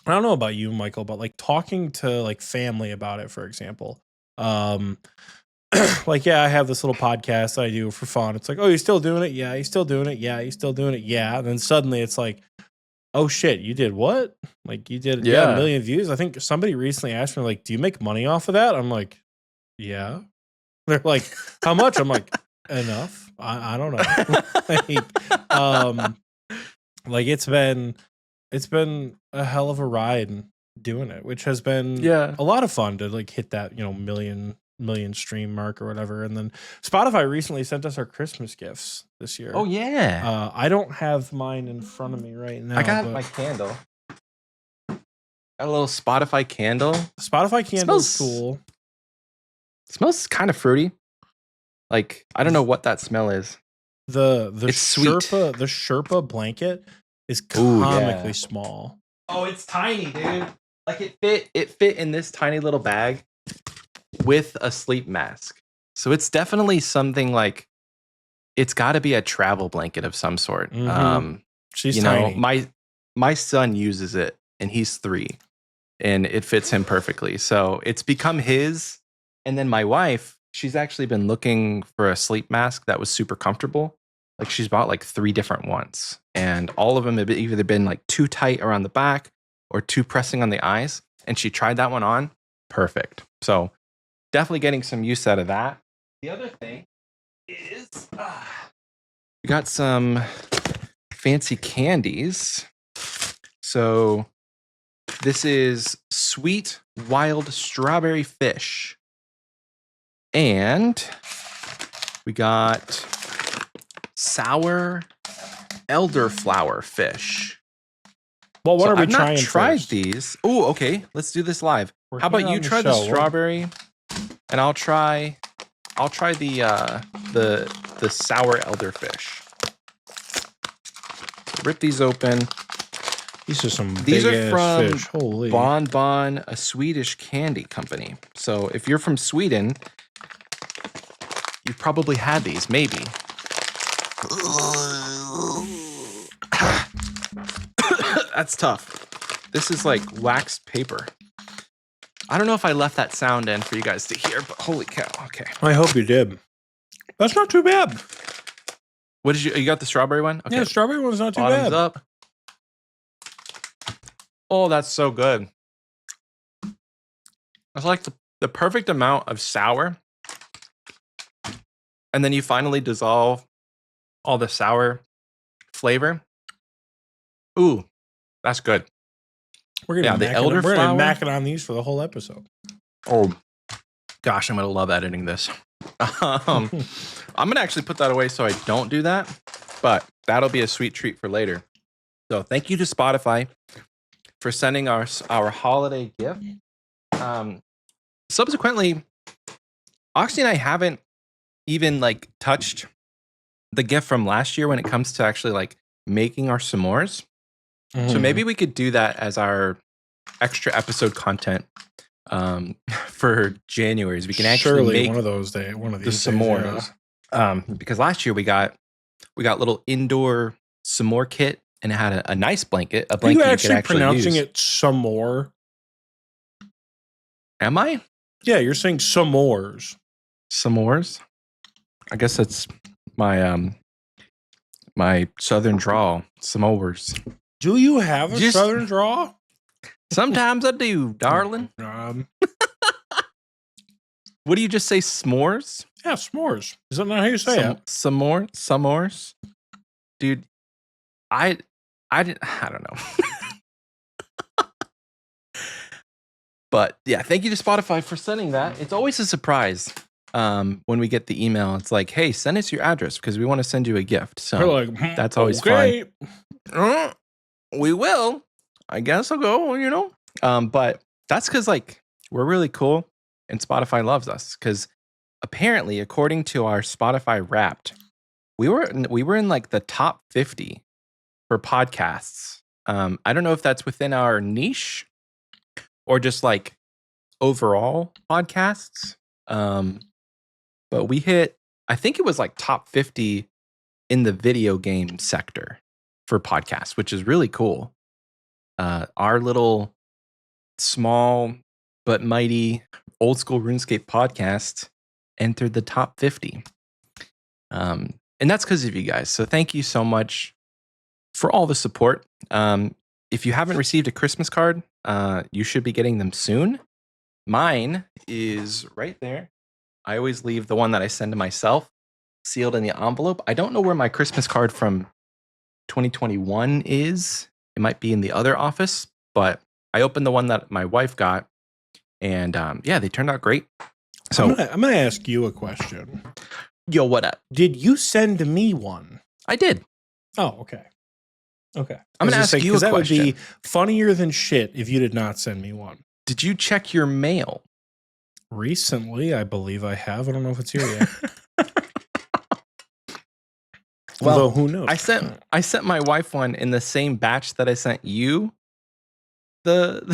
I don't know about you, Michael, but like talking to like family about it, for example. Like, yeah, I have this little podcast that I do for fun. It's like, oh, you're still doing it? Yeah, you're still doing it. Yeah, you're still doing it. Yeah. And then suddenly it's like, oh shit, you did what? Like you did 1 million views. I think somebody recently asked me, like, do you make money off of that? I'm like, yeah. They're like, how much? I'm like, enough. I don't know. Like it's been a hell of a ride doing it, which has been a lot of fun to like hit that, you know, million stream mark or whatever. And then Spotify recently sent us our Christmas gifts this year. Oh yeah. I don't have mine in front of me right now. I got my candle. Got a little Spotify candle. Spotify candle is cool. It smells kind of fruity. Like I don't know what that smell is. The Sherpa blanket is comically small. Oh, it's tiny, dude. Like it fit in this tiny little bag with a sleep mask. So it's definitely something like it's got to be a travel blanket of some sort. She's tiny. My son uses it and he's 3 and it fits him perfectly. So it's become his. And then my wife, she's actually been looking for a sleep mask that was super comfortable. Like she's bought like 3 different ones and all of them have either been like too tight around the back or too pressing on the eyes. And she tried that one on. Perfect. So definitely getting some use out of that. The other thing is we got some fancy candies. So this is sweet wild strawberry fish. And we got sour elderflower fish. Well, what are we trying? I've not tried these. Oh, okay. Let's do this live. How about you try the strawberry, and I'll try the sour elderfish. So rip these open. These are from fish. Holy. Bon Bon, a Swedish candy company. So if you're from Sweden, you've probably had these, maybe. That's tough. This is like waxed paper. I don't know if I left that sound in for you guys to hear, but holy cow. Okay. I hope you did. That's not too bad. What did you got the strawberry one? Okay. Yeah, the strawberry one's not too bad. Up. Oh, that's so good. It's like the perfect amount of sour. And then you finally dissolve all the sour flavor. Ooh, that's good. We're gonna mac it on these for the whole episode. Oh, gosh, I'm gonna love editing this. I'm gonna actually put that away so I don't do that, but that'll be a sweet treat for later. So thank you to Spotify for sending our holiday gift. Subsequently, Oxie and I haven't even like touched the gift from last year when it comes to actually like making our s'mores. So maybe we could do that as our extra episode content for January's. We can actually make one of those days, one of the these s'mores. Yeah. Because last year we got little indoor s'more kit, and it had a nice blanket. A blanket Are you actually could pronouncing use. it s'more? Am I? Yeah, you're saying s'mores. S'mores? I guess that's my my southern drawl. S'mores. Do you have a southern draw? Sometimes I do, darling. What do you just say? S'mores? Yeah, s'mores. Is that not how you say it? S'mores? Dude, I don't know. But yeah, thank you to Spotify for sending that. It's always a surprise when we get the email. It's like, hey, send us your address because we want to send you a gift. So that's always fun. We will. I guess I'll go, But that's because we're really cool and Spotify loves us. Because apparently, according to our Spotify Wrapped, we were in the top 50 for podcasts. I don't know if that's within our niche or just overall podcasts. But we hit, I think it was top 50 in the video game sector for podcasts, which is really cool. Our little small but mighty old school RuneScape podcast entered the top 50. And that's because of you guys. So thank you so much for all the support. If you haven't received a Christmas card, you should be getting them soon. Mine is right there. I always leave the one that I send to myself sealed in the envelope. I don't know where my Christmas card from 2021 is. It might be in the other office, but I opened the one that my wife got, and they turned out great. So I'm gonna ask you a question. Yo, what up? Did you send me one? I did. Oh, okay. Okay. I'm gonna ask you a question. That would be funnier than shit if you did not send me one. Did you check your mail? Recently, I believe I have. I don't know if it's here yet. Well, although, who knows? I sent my wife one in the same batch that I sent you. The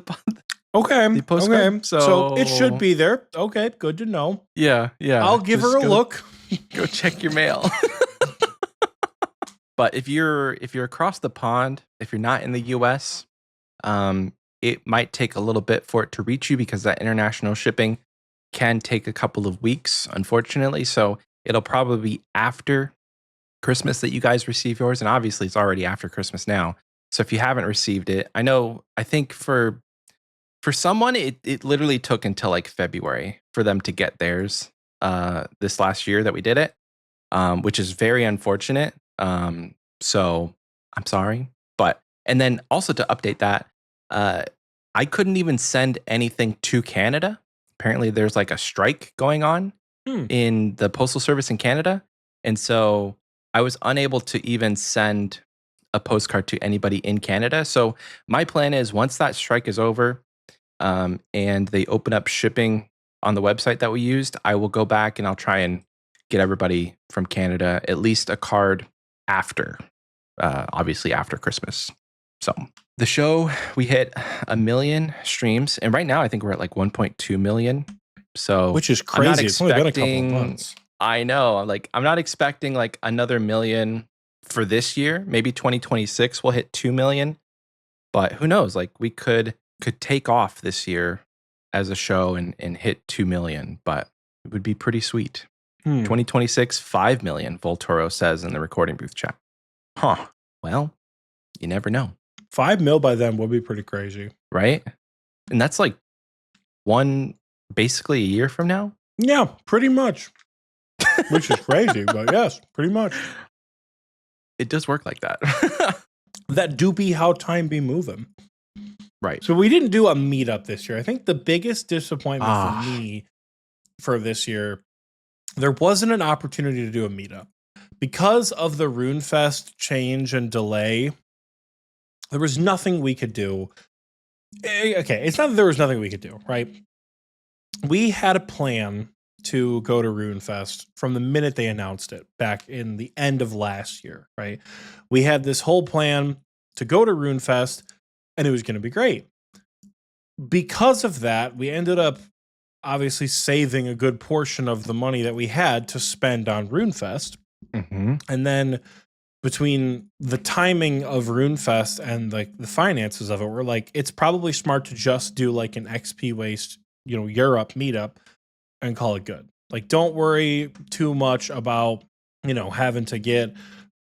postcard. Okay. So it should be there. Okay, good to know. Yeah. I'll give her a look. Go check your mail. But if you're across the pond, if you're not in the US, it might take a little bit for it to reach you because that international shipping can take a couple of weeks, unfortunately. So it'll probably be after Christmas that you guys receive yours. And obviously it's already after Christmas now. So if you haven't received it, I think for someone, it literally took until February for them to get theirs this last year that we did it, which is very unfortunate. So I'm sorry. And then also to update that, I couldn't even send anything to Canada. Apparently there's a strike going on in the postal service in Canada. And so I was unable to even send a postcard to anybody in Canada. So my plan is once that strike is over and they open up shipping on the website that we used, I will go back and I'll try and get everybody from Canada at least a card after, obviously after Christmas. So the show, we hit 1 million streams. And right now I think we're at 1.2 million. So which is crazy. It's only been a couple of months. I know. I'm not expecting another million for this year. Maybe 2026 we'll hit 2 million. But who knows? We could take off this year as a show and hit 2 million. But it would be pretty sweet. 2026, 5 million, Voltoro says in the recording booth chat. Huh. Well, you never know. 5 mil by then would be pretty crazy. Right? And that's one basically a year from now? Yeah, pretty much. Which is crazy, but yes, pretty much. It does work like that. That do be how time be moving. Right. So we didn't do a meetup this year. I think the biggest disappointment for me for this year, there wasn't an opportunity to do a meetup. Because of the RuneFest change and delay, there was nothing we could do. Okay, it's not that there was nothing we could do, right? We had a plan to go to RuneFest from the minute they announced it back in the end of last year, right? We had this whole plan to go to RuneFest, and it was going to be great. Because of that, we ended up obviously saving a good portion of the money that we had to spend on RuneFest. And then between the timing of RuneFest and like the finances of it, we're like, it's probably smart to just do like an Xpwaste, Europe meetup and call it good. Like, don't worry too much about, having to get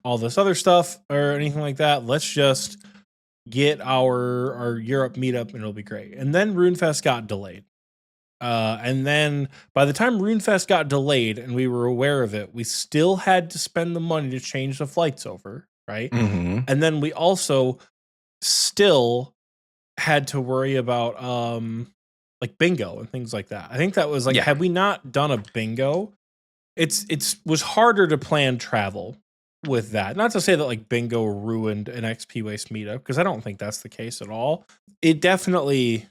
all this other stuff or anything like that. Let's just get our Europe meetup and it'll be great. And then RuneFest got delayed. And then by the time RuneFest got delayed and we were aware of it, we still had to spend the money to change the flights over, right? And then we also still had to worry about like bingo and things like that. I think that was like, had we not done a bingo, it's was harder to plan travel with that. Not to say that like bingo ruined an Xpwaste meetup, because I don't think that's the case at all. It definitely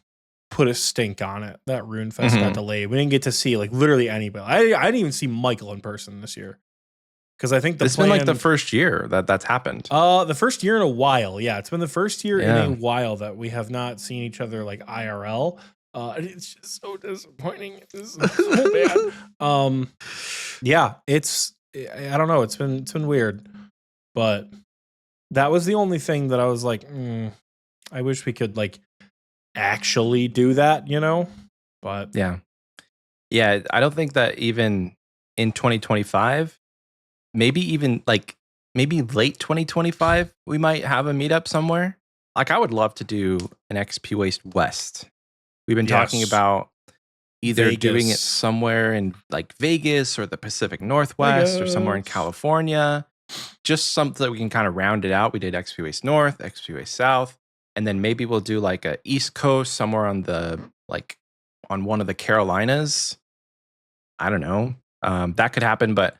put a stink on it that RuneFest got delayed. We didn't get to see like literally anybody. I didn't even see Michael in person this year, because I think it's been like the first year that's happened. The first year in a while. Yeah, it's been the first year in a while that we have not seen each other like IRL. It's just so disappointing. It's so bad. Yeah, I don't know. It's been weird, but that was the only thing that I was like, I wish we could like actually do that, But yeah, I don't think that even in 2025, maybe late 2025, we might have a meetup somewhere. Like, I would love to do an Xpwaste West. We've been talking about either doing it somewhere in like Vegas or the Pacific Northwest or somewhere in California. Just something that we can kind of round it out. We did Xpwaste North, Xpwaste South, and then maybe we'll do like a East Coast somewhere on on one of the Carolinas. I don't know. That could happen, but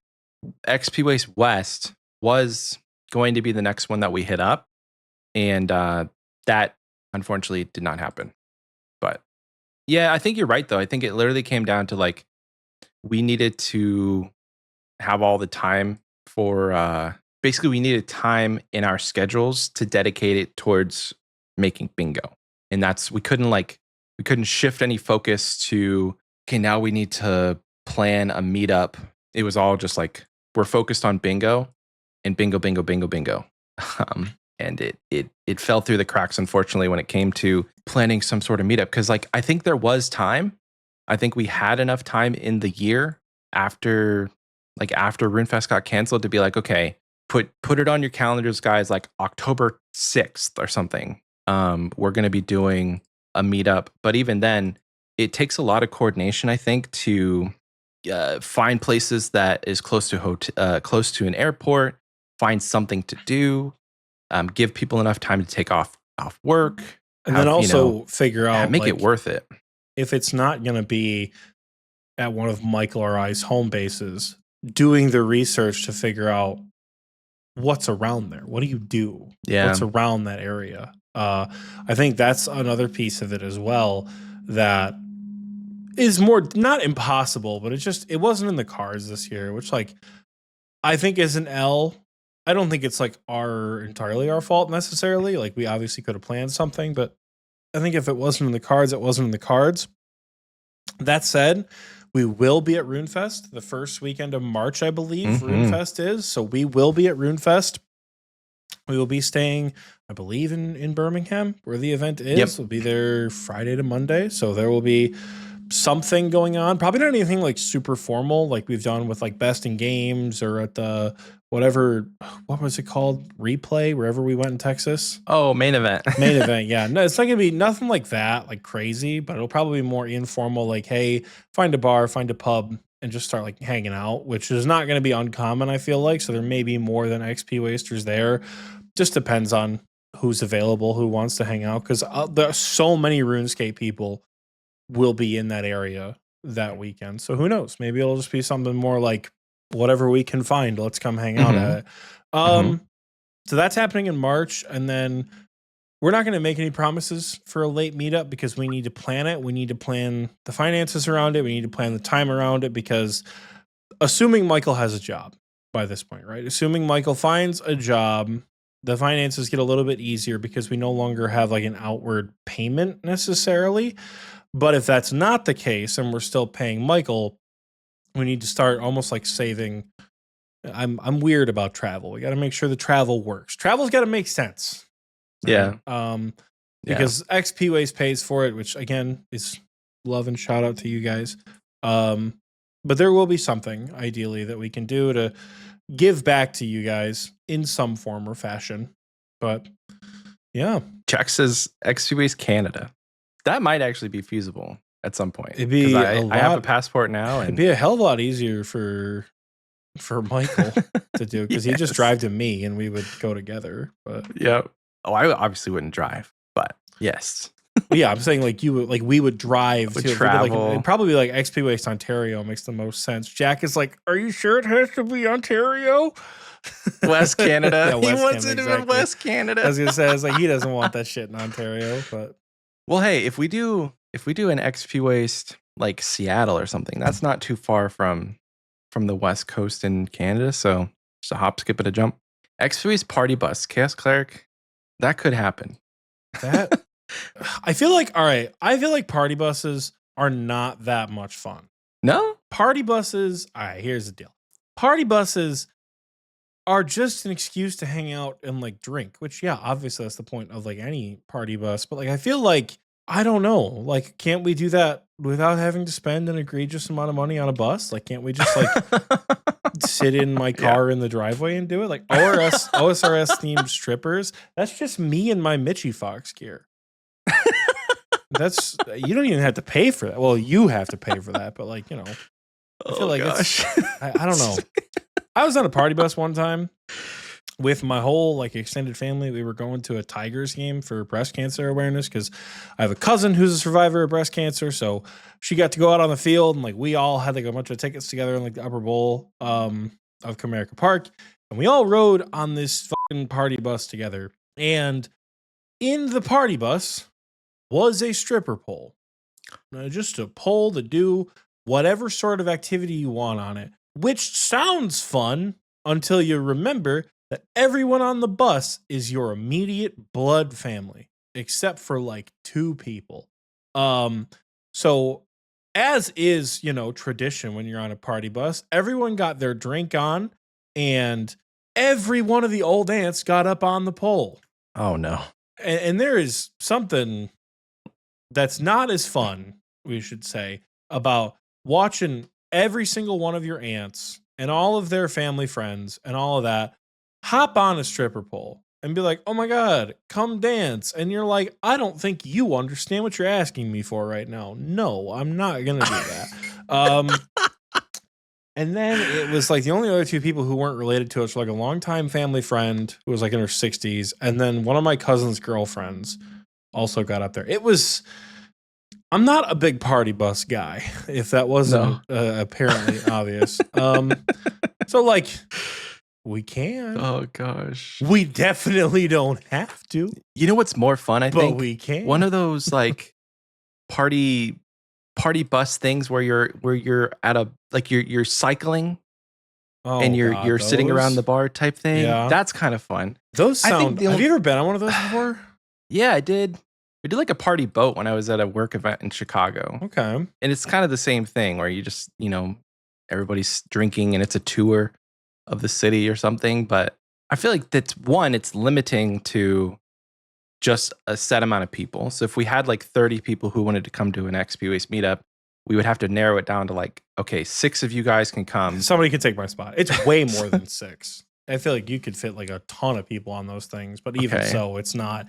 Xpwaste West was going to be the next one that we hit up, and that unfortunately did not happen. But yeah, I think you're right though. I think it literally came down to like, we needed to have all the time for basically we needed time in our schedules to dedicate it towards making bingo. And we couldn't shift any focus to, okay, now we need to plan a meetup. It was all just like, we're focused on bingo and bingo. And it fell through the cracks, unfortunately, when it came to planning some sort of meetup. Because like, I think there was time. I think we had enough time in the year after RuneFest got canceled to be like, okay, put it on your calendars, guys, like October 6th or something. We're going to be doing a meetup. But even then, it takes a lot of coordination, I think, to find places that is close to an airport, find something to do, give people enough time to take off work, and then also figure out, make it worth it. If it's not going to be at one of Michael or I's home bases, doing the research to figure out what's around there. What do you do? Yeah. What's around that area? I think that's another piece of it as well that is more not impossible, but it wasn't in the cards this year, which like I think is an L. I don't think it's like entirely our fault necessarily. Like, we obviously could have planned something, but I think if it wasn't in the cards, it wasn't in the cards. That said, we will be at RuneFest the first weekend of March, I believe. RuneFest is. So we will be at RuneFest. We will be staying, I believe, in Birmingham, where the event is. Yep. We'll be there Friday to Monday. So there will be something going on. Probably not anything like super formal like we've done with like Best in Games or at the whatever, what was it called? Replay, wherever we went in Texas. Oh, main event. Main event, yeah. No, it's not going to be nothing like that, like crazy, but it'll probably be more informal, like, hey, find a bar, find a pub, and just start like hanging out, which is not going to be uncommon, I feel like. So there may be more than Xpwasters there. Just depends on who's available, who wants to hang out, because there are so many RuneScape people will be in that area that weekend. So who knows? Maybe it'll just be something more like whatever we can find. Let's come hang out at it. So that's happening in March. And then we're not going to make any promises for a late meetup because we need to plan it. We need to plan the finances around it. We need to plan the time around it, because assuming Michael has a job by this point, right? Assuming Michael finds a job the finances get a little bit easier because we no longer have like an outward payment necessarily. But if that's not the case and we're still paying Michael, we need to start almost like saving. I'm weird about travel. We got to make sure the travel works. Travel's got to make sense. Yeah. Right? Because Xpwaste pays for it, which again is love and shout out to you guys. But there will be something ideally that we can do to give back to you guys in some form or fashion. But yeah, Jack says Xpwaste Canada. That might actually be feasible at some point. It'd be I have a passport now, and it'd be a hell of a lot easier for Michael to do because he just drive to me and we would go together. But yeah, I obviously wouldn't drive, but yes. Yeah, I'm saying like we would drive to travel. It'd probably be like Xpwaste Ontario makes the most sense. Jack is like, are you sure it has to be Ontario? West Canada. Yeah, he wants it in West Canada. I was gonna say, I was like, he doesn't want that shit in Ontario, but well, hey, if we do an Xpwaste like Seattle or something, that's not too far from the West Coast in Canada, so just a hop, skip, and a jump. Xpwaste party bus, Chaos Cleric, that could happen. That I feel like party buses are not that much fun. No? Party buses, all right, here's the deal. Party buses are just an excuse to hang out and like drink, which yeah, obviously that's the point of like any party bus, but like I feel like I don't know, like can't we do that without having to spend an egregious amount of money on a bus? Like can't we just like sit in my car in the driveway and do it? Like OSRS themed strippers, that's just me and my Mitchie Fox gear. That's you don't even have to pay for that. Well, you have to pay for that, but like, you know, I feel like it's I don't know. I was on a party bus one time with my whole like extended family. We were going to a Tigers game for breast cancer awareness because I have a cousin who's a survivor of breast cancer. So she got to go out on the field and like we all had like a bunch of tickets together in like the upper bowl of Comerica Park. And we all rode on this fucking party bus together. And in the party bus was a stripper pole. Just a pole to do whatever sort of activity you want on it, which sounds fun until you remember that everyone on the bus is your immediate blood family, except for like 2 people. So as is, you know, tradition when you're on a party bus, everyone got their drink on and every one of the old aunts got up on the pole. Oh no. And there is something that's not as fun, we should say, about watching every single one of your aunts and all of their family friends and all of that hop on a stripper pole and be like, oh my God, come dance. And you're like, I don't think you understand what you're asking me for right now. No, I'm not going to do that. And then it was like the only other 2 people who weren't related to us were like a longtime family friend who was like in her 60s. And then one of my cousin's girlfriends also got up there. I'm not a big party bus guy, if that wasn't apparently obvious. So like we can. Oh gosh. We definitely don't have to. You know what's more fun, I think? But we can. One of those like party bus things where you're at a like you're cycling and you're sitting around the bar type thing. Yeah. That's kind of fun. Those sound have you ever been on one of those before? Yeah, I did. We did like a party boat when I was at a work event in Chicago. Okay. And it's kind of the same thing where you just, you know, everybody's drinking and it's a tour of the city or something. But I feel like it's limiting to just a set amount of people. So if we had like 30 people who wanted to come to an Xpwaste meetup, we would have to narrow it down to like, okay, 6 of you guys can come. Somebody can take my spot. It's way more than 6. I feel like you could fit like a ton of people on those things. But even so, it's not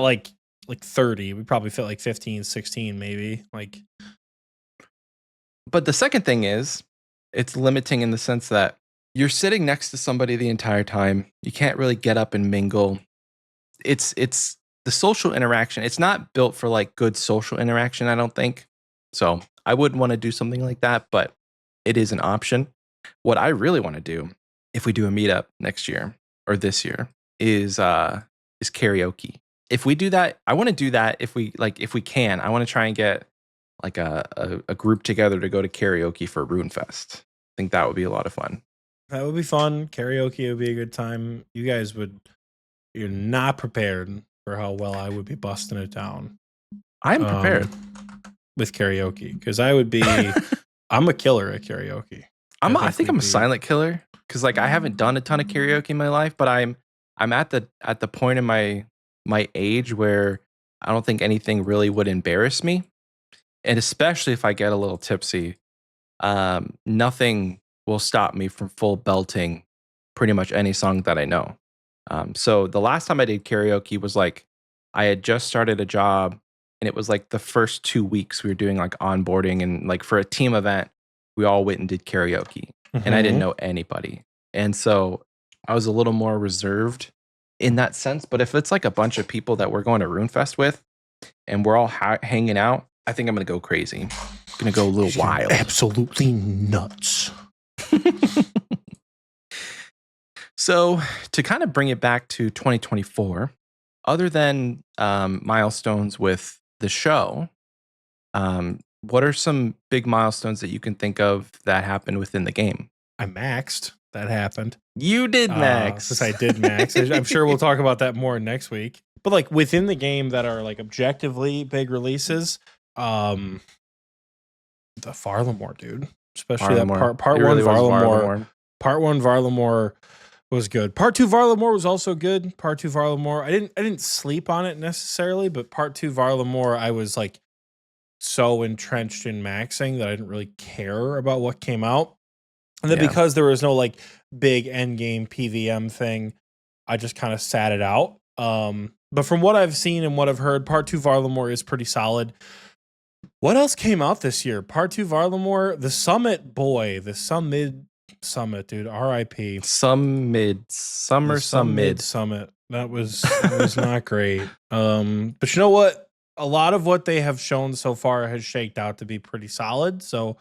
like 30. We probably fit like 15, 16 maybe. Like, but the second thing is it's limiting in the sense that you're sitting next to somebody the entire time. You can't really get up and mingle. It's the social interaction. It's not built for like good social interaction, I don't think. So I wouldn't want to do something like that, but it is an option. What I really want to do if we do a meetup next year or this year is karaoke. If we do that, I want to do that if we can. I want to try and get like a group together to go to karaoke for Runefest. I think that would be a lot of fun. That would be fun. Karaoke would be a good time. You guys would you're not prepared for how well I would be busting it down. I'm prepared with karaoke because I would be. I'm a killer at karaoke. I think I'm a silent killer because like I haven't done a ton of karaoke in my life, but I'm at the point in my age where I don't think anything really would embarrass me, and especially if I get a little tipsy, nothing will stop me from full belting pretty much any song that I know. So the last time I did karaoke was like I had just started a job, and it was like the first 2 weeks we were doing like onboarding, and like for a team event, we all went and did karaoke, and I didn't know anybody, and so I was a little more reserved in that sense. But if it's like a bunch of people that we're going to RuneFest with, and we're all hanging out, I think I'm gonna go crazy. I'm gonna go a little wild, absolutely nuts. So to kind of bring it back to 2024, other than milestones with the show, what are some big milestones that you can think of that happened within the game? I maxed. That happened. You did max. Since I did max. I'm sure we'll talk about that more next week. But like within the game that are like objectively big releases, the Varlamore, dude. Especially Varlamore. That part really one Varlamore. Part one Varlamore was good. Part two Varlamore was also good. Part two Varlamore. I didn't sleep on it necessarily, but part two Varlamore, I was like so entrenched in maxing that I didn't really care about what came out. And then because there was no like big end game PVM thing, I just kind of sat it out. But from what I've seen and what I've heard, part two Varlamore is pretty solid. What else came out this year? Part two Varlamore, the Summit, boy, the Summit, dude. R.I.P. Summit. That was not great. But you know what? A lot of what they have shown so far has shaked out to be pretty solid. So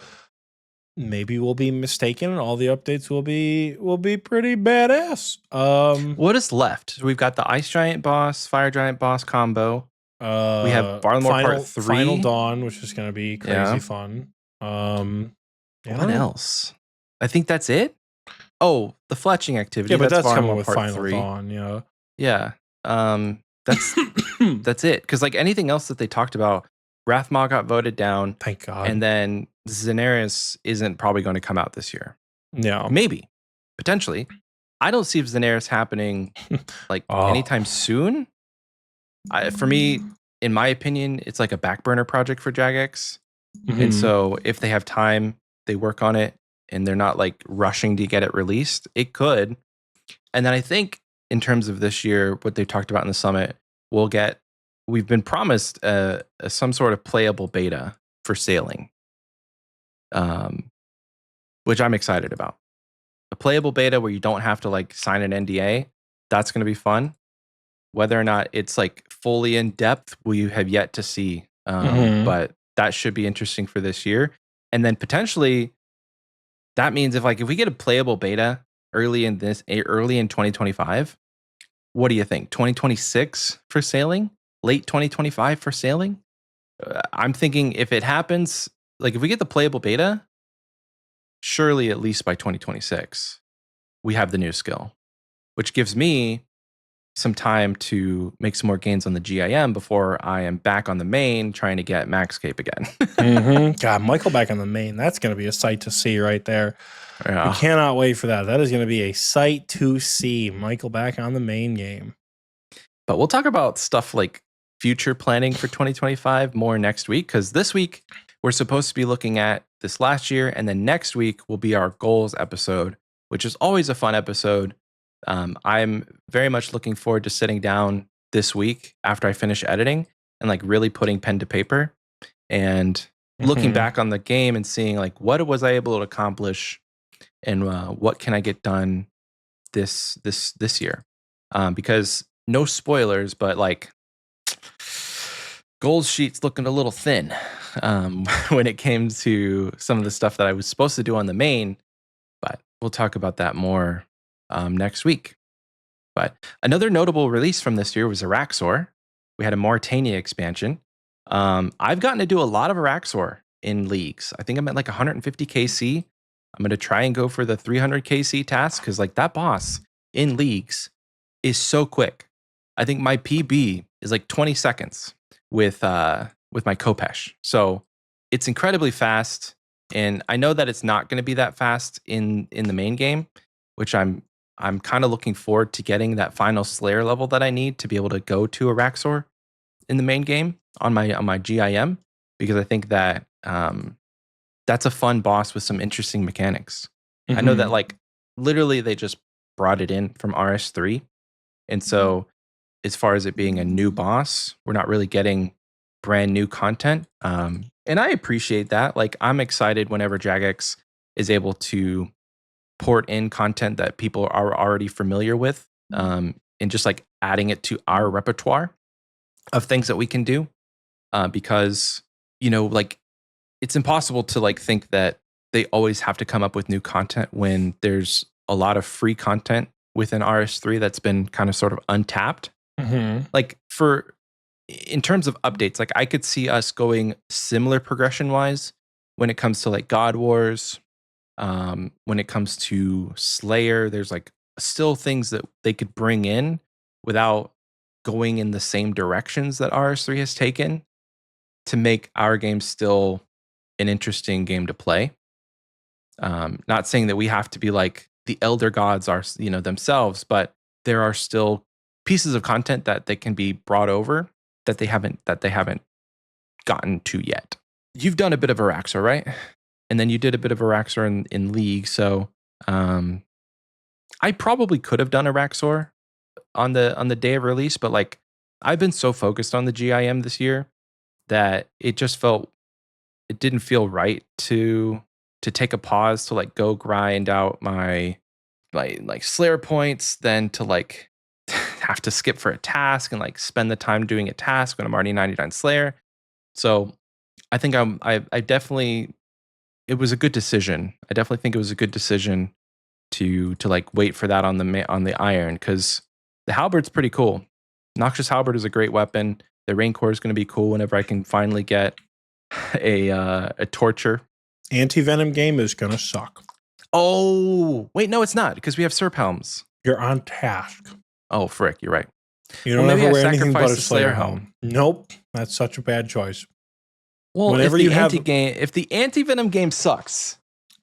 maybe we'll be mistaken, and all the updates will be pretty badass. What is left? We've got the Ice Giant boss, Fire Giant boss combo. We have Varlamore Part 3, Final Dawn, which is going to be crazy fun. What else? I think that's it. Oh, the fletching activity. Yeah, but that's coming with Part Final 3. Dawn. Yeah. Yeah. That's that's it. Because like anything else that they talked about, Wrathmaw got voted down. Thank God. And then Xanaris isn't probably going to come out this year. No. Maybe. Potentially. I don't see Xanaris happening like anytime soon. For me, in my opinion, it's like a back burner project for Jagex. And so if they have time, they work on it, and they're not like rushing to get it released, it could. And then I think in terms of this year, what they talked about in the summit, we've been promised some sort of playable beta for sailing, which I'm excited about. A playable beta where you don't have to like sign an NDA, that's going to be fun. Whether or not it's like fully in depth, we have yet to see. But that should be interesting for this year. And then potentially, that means if we get a playable beta early in 2025, what do you think? 2026 for sailing? Late 2025 for sailing? I'm thinking if it happens, like if we get the playable beta, surely at least by 2026, we have the new skill, which gives me some time to make some more gains on the GIM before I am back on the main trying to get Maxscape again. God, Michael back on the main. That's going to be a sight to see right there. Yeah. We cannot wait for that. That is going to be a sight to see. Michael back on the main game. But we'll talk about stuff like future planning for 2025 more next week, because this week we're supposed to be looking at this last year, and then next week will be our goals episode, which is always a fun episode. I'm very much looking forward to sitting down this week after I finish editing and like really putting pen to paper and looking back on the game and seeing like what was I able to accomplish and what can I get done this year. Because no spoilers, but like goals sheet's looking a little thin when it came to some of the stuff that I was supposed to do on the main. But we'll talk about that more next week. But another notable release from this year was Araxor. We had a Mauritania expansion. I've gotten to do a lot of Araxor in leagues. I think I'm at like 150 KC. I'm going to try and go for the 300 KC task because like that boss in leagues is so quick. I think my PB is like 20 seconds with my Kopesh. So it's incredibly fast. And I know that it's not going to be that fast in the main game, which I'm kind of looking forward to getting that final Slayer level that I need to be able to go to Araxor in the main game on my GIM, because I think that that's a fun boss with some interesting mechanics. I know that like literally they just brought it in from RS3. And so as far as it being a new boss, we're not really getting brand new content. And I appreciate that. Like I'm excited whenever Jagex is able to port in content that people are already familiar with, and just like adding it to our repertoire of things that we can do. Because, like it's impossible to like think that they always have to come up with new content when there's a lot of free content within RS3 that's been kind of sort of untapped. Like in terms of updates, like I could see us going similar progression wise when it comes to like God Wars. When it comes to Slayer, there's like still things that they could bring in without going in the same directions that RS3 has taken to make our game still an interesting game to play. Not saying that we have to be like the elder gods are, themselves, but there are still pieces of content that they can be brought over that they haven't gotten to yet. You've done a bit of Araxor, right? And then you did a bit of Araxor in League. So I probably could have done Araxor on the day of release, but like I've been so focused on the GIM this year that it didn't feel right to take a pause to like go grind out my like Slayer points, then to like have to skip for a task and like spend the time doing a task when I'm already 99 Slayer. So I think I definitely, it was a good decision. I definitely think it was a good decision to like wait for that on the iron, because the halberd's pretty cool. Noxious halberd is a great weapon. The Raincore is going to be cool whenever I can finally get a torture. Anti-venom game is going to suck. Oh, wait, no, it's not, because we have Serp Helms. You're on task. Oh, frick, you're right. You don't ever wear anything but a Slayer helm. Nope, that's such a bad choice. Well, whenever if the anti-venom game sucks,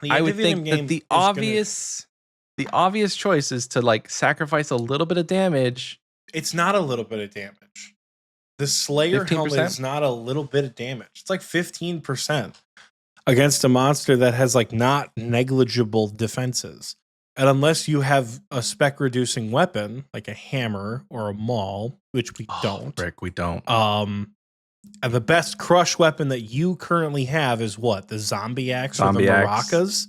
I would think that the obvious choice is to like sacrifice a little bit of damage. It's not a little bit of damage. The Slayer 15%? Helmet is not a little bit of damage. It's like 15% against a monster that has like not negligible defenses. And unless you have a spec reducing weapon, like a hammer or a maul, which we don't. Rick, we don't. And the best crush weapon that you currently have is what? The zombie axe or the maracas?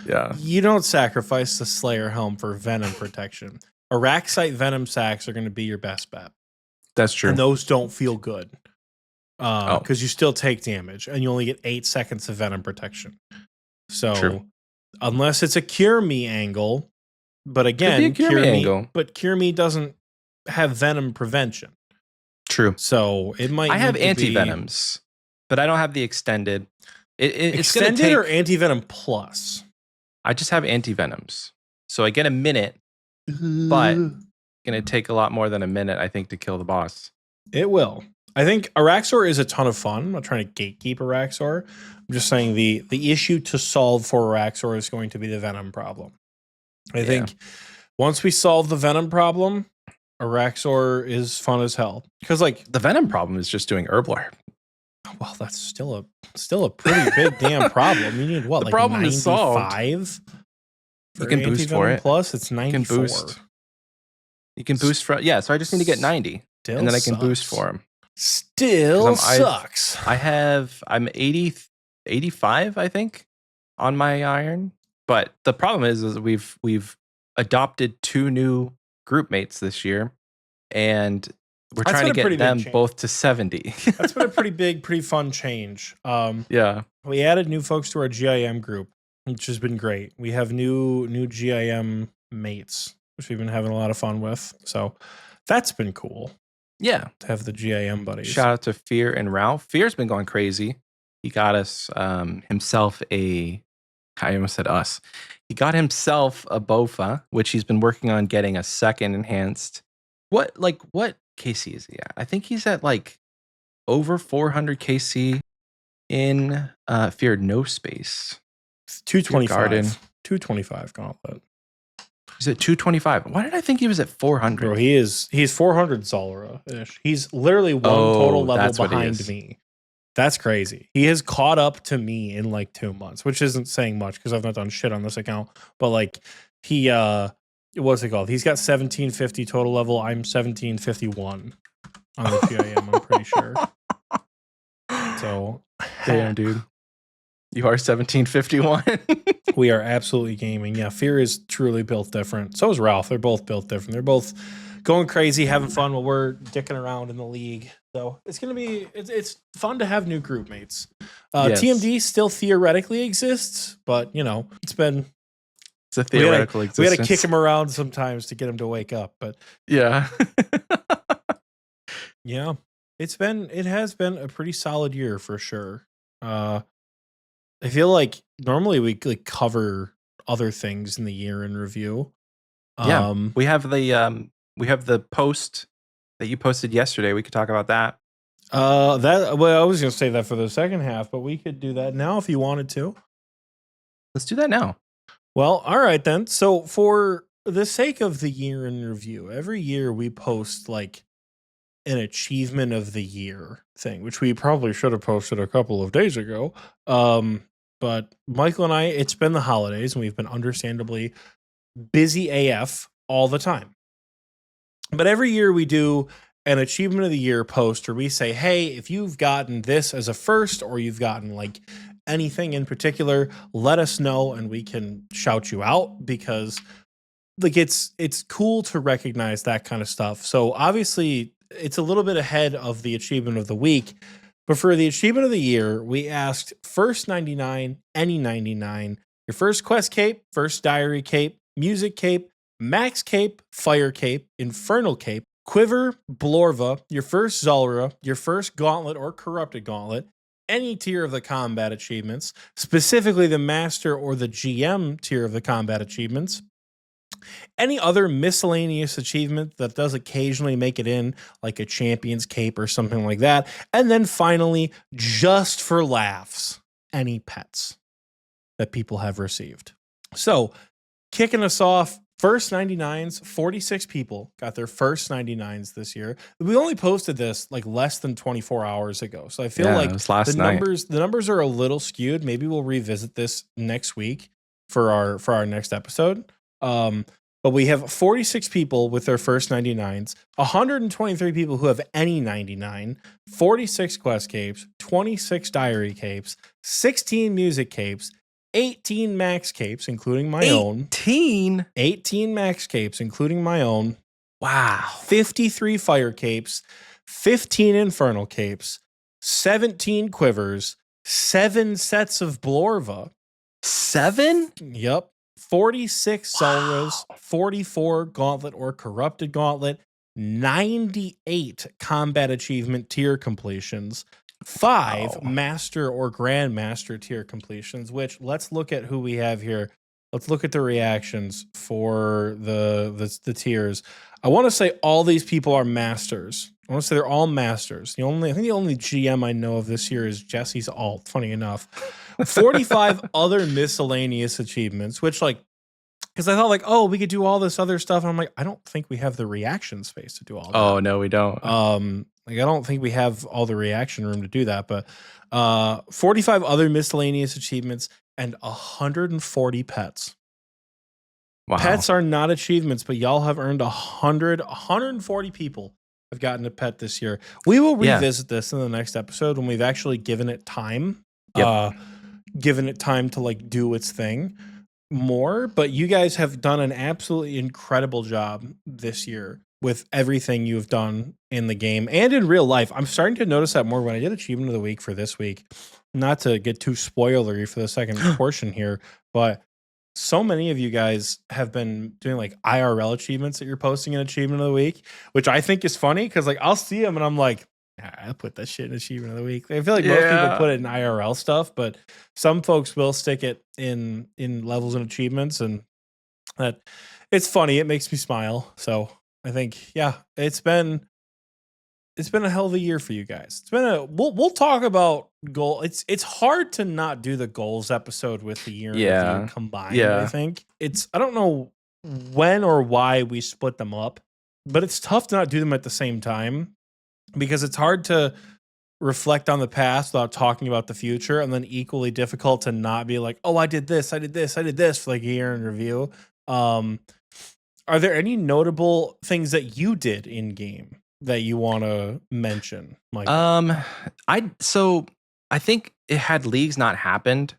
Yeah. You don't sacrifice the Slayer helm for venom protection. Araxite venom sacks are going to be your best bet. That's true. And those don't feel good. Because you still take damage and you only get 8 seconds of venom protection. So true. Unless it's a cure me angle, but again, cure me doesn't have venom prevention. True. So it might. I have anti-venoms, but I don't have the extended. It's extended or anti-venom plus? I just have anti-venoms. So I get a minute, but it's going to take a lot more than a minute, I think, to kill the boss. It will. I think Araxor is a ton of fun. I'm not trying to gatekeep Araxor. I'm just saying the issue to solve for Araxor is going to be the venom problem. I think once we solve the venom problem, Araxor is fun as hell. Because like the venom problem is just doing Herblore. Well, that's still a pretty big damn problem. You need what? The like problem 95? Is solved. You can boost for it. Plus, it's 94. You can boost for so I just need to get 90, still and then I can boost for him. Still sucks. I'm 80, 85, I think, on my iron. But the problem is we've adopted 2 new group mates this year, and we're trying to get them both to 70. That's been a pretty fun change. We added new folks to our GIM group, which has been great. We have new GIM mates, which we've been having a lot of fun with. So that's been cool. Yeah. To have the GIM buddies. Shout out to Fear and Ralph. Fear's been going crazy. He got us himself I almost said us. He got himself a Bofa, which he's been working on getting a second enhanced What KC is he at? I think he's at like over 400 KC in Feared No Space. It's 225. 225 gauntlet. He's at 225. Why did I think he was at 400? Bro, he's 400 Zalra-ish. He's literally one total level behind me. That's crazy. He has caught up to me in like 2 months, which isn't saying much because I've not done shit on this account. But like he what's it called? He's got 1750 total level. I'm 1751 on the GIM, I'm pretty sure. So damn, dude. You are 1751. We are absolutely gaming. Yeah, Fear is truly built different. So is Ralph. They're both built different. They're both going crazy, having fun while we're dicking around in the league. So it's gonna be it's fun to have new group mates. Yes. TMD still theoretically exists, but you know it's a theoretical existence. We got to kick him around sometimes to get him to wake up. But yeah, yeah, it has been a pretty solid year for sure. I feel like normally we like cover other things in the year in review. Yeah, we have the post that you posted yesterday. We could talk about that. I was gonna say that for the second half, but we could do that now if you wanted to. Let's do that now. Well, all right then. So for the sake of the year in review, every year we post like an achievement of the year thing, which we probably should have posted a couple of days ago. But Michael and I, it's been the holidays and we've been understandably busy AF all the time. But every year we do an achievement of the year post where we say, hey, if you've gotten this as a first or you've gotten like anything in particular, let us know and we can shout you out because like it's cool to recognize that kind of stuff. So obviously it's a little bit ahead of the achievement of the week, but for the achievement of the year, we asked first 99, any 99, your first quest cape, first diary cape, music cape, max cape, fire cape, infernal cape, quiver, blorva, your first Zalra, your first gauntlet or corrupted gauntlet, any tier of the combat achievements, specifically the master or the GM tier of the combat achievements, any other miscellaneous achievement that does occasionally make it in, like a champion's cape or something like that. And then finally, just for laughs, any pets that people have received. So kicking us off, first 99s, 46 people got their first 99s this year. We only posted this like less than 24 hours ago. So I feel like the numbers are a little skewed. Maybe we'll revisit this next week for our next episode. But we have 46 people with their first 99s, 123 people who have any 99, 46 quest capes, 26 diary capes, 16 music capes, 18 max capes, including my own. 18 max capes, including my own. Wow. 53 fire capes, 15 infernal capes, 17 quivers, 7 sets of blorva. 7? Yep. 46 Zalras, 44 gauntlet or corrupted gauntlet, 98 combat achievement tier completions, 5 master or grandmaster tier completions, which let's look at who we have here. Let's look at the reactions for the tiers. I want to say all these people are masters. I want to say they're all masters. I think the only GM I know of this year is Jesse's alt, funny enough. 45 other miscellaneous achievements, which like, because I thought like, oh, we could do all this other stuff. And I'm like, I don't think we have the reaction space to do all that. Oh, no, we don't. Like, I don't think we have all the reaction room to do that, but 45 other miscellaneous achievements and 140 pets. Wow. Pets are not achievements, but y'all have earned 140 people have gotten a pet this year. We will revisit this in the next episode when we've actually given it time. Yep. Given it time to like do its thing more, but you guys have done an absolutely incredible job this year with everything you've done in the game and in real life. I'm starting to notice that more when I did achievement of the week for this week. Not to get too spoilery for the second portion here, but so many of you guys have been doing like IRL achievements that you're posting in achievement of the week, which I think is funny because like I'll see them and I'm like, I put that shit in achievement of the week. I feel like most people put it in IRL stuff, but some folks will stick it in levels and achievements, and that it's funny. It makes me smile. So I think it's been a hell of a year for you guys. It's been we'll talk about goal. It's hard to not do the goals episode with the year in review Yeah. combined. I Yeah. think I don't know when or why we split them up, but it's tough to not do them at the same time because it's hard to reflect on the past without talking about the future, and then equally difficult to not be like, oh, I did this for like a year in review. Are there any notable things that you did in game that you want to mention, Michael? I think had leagues not happened,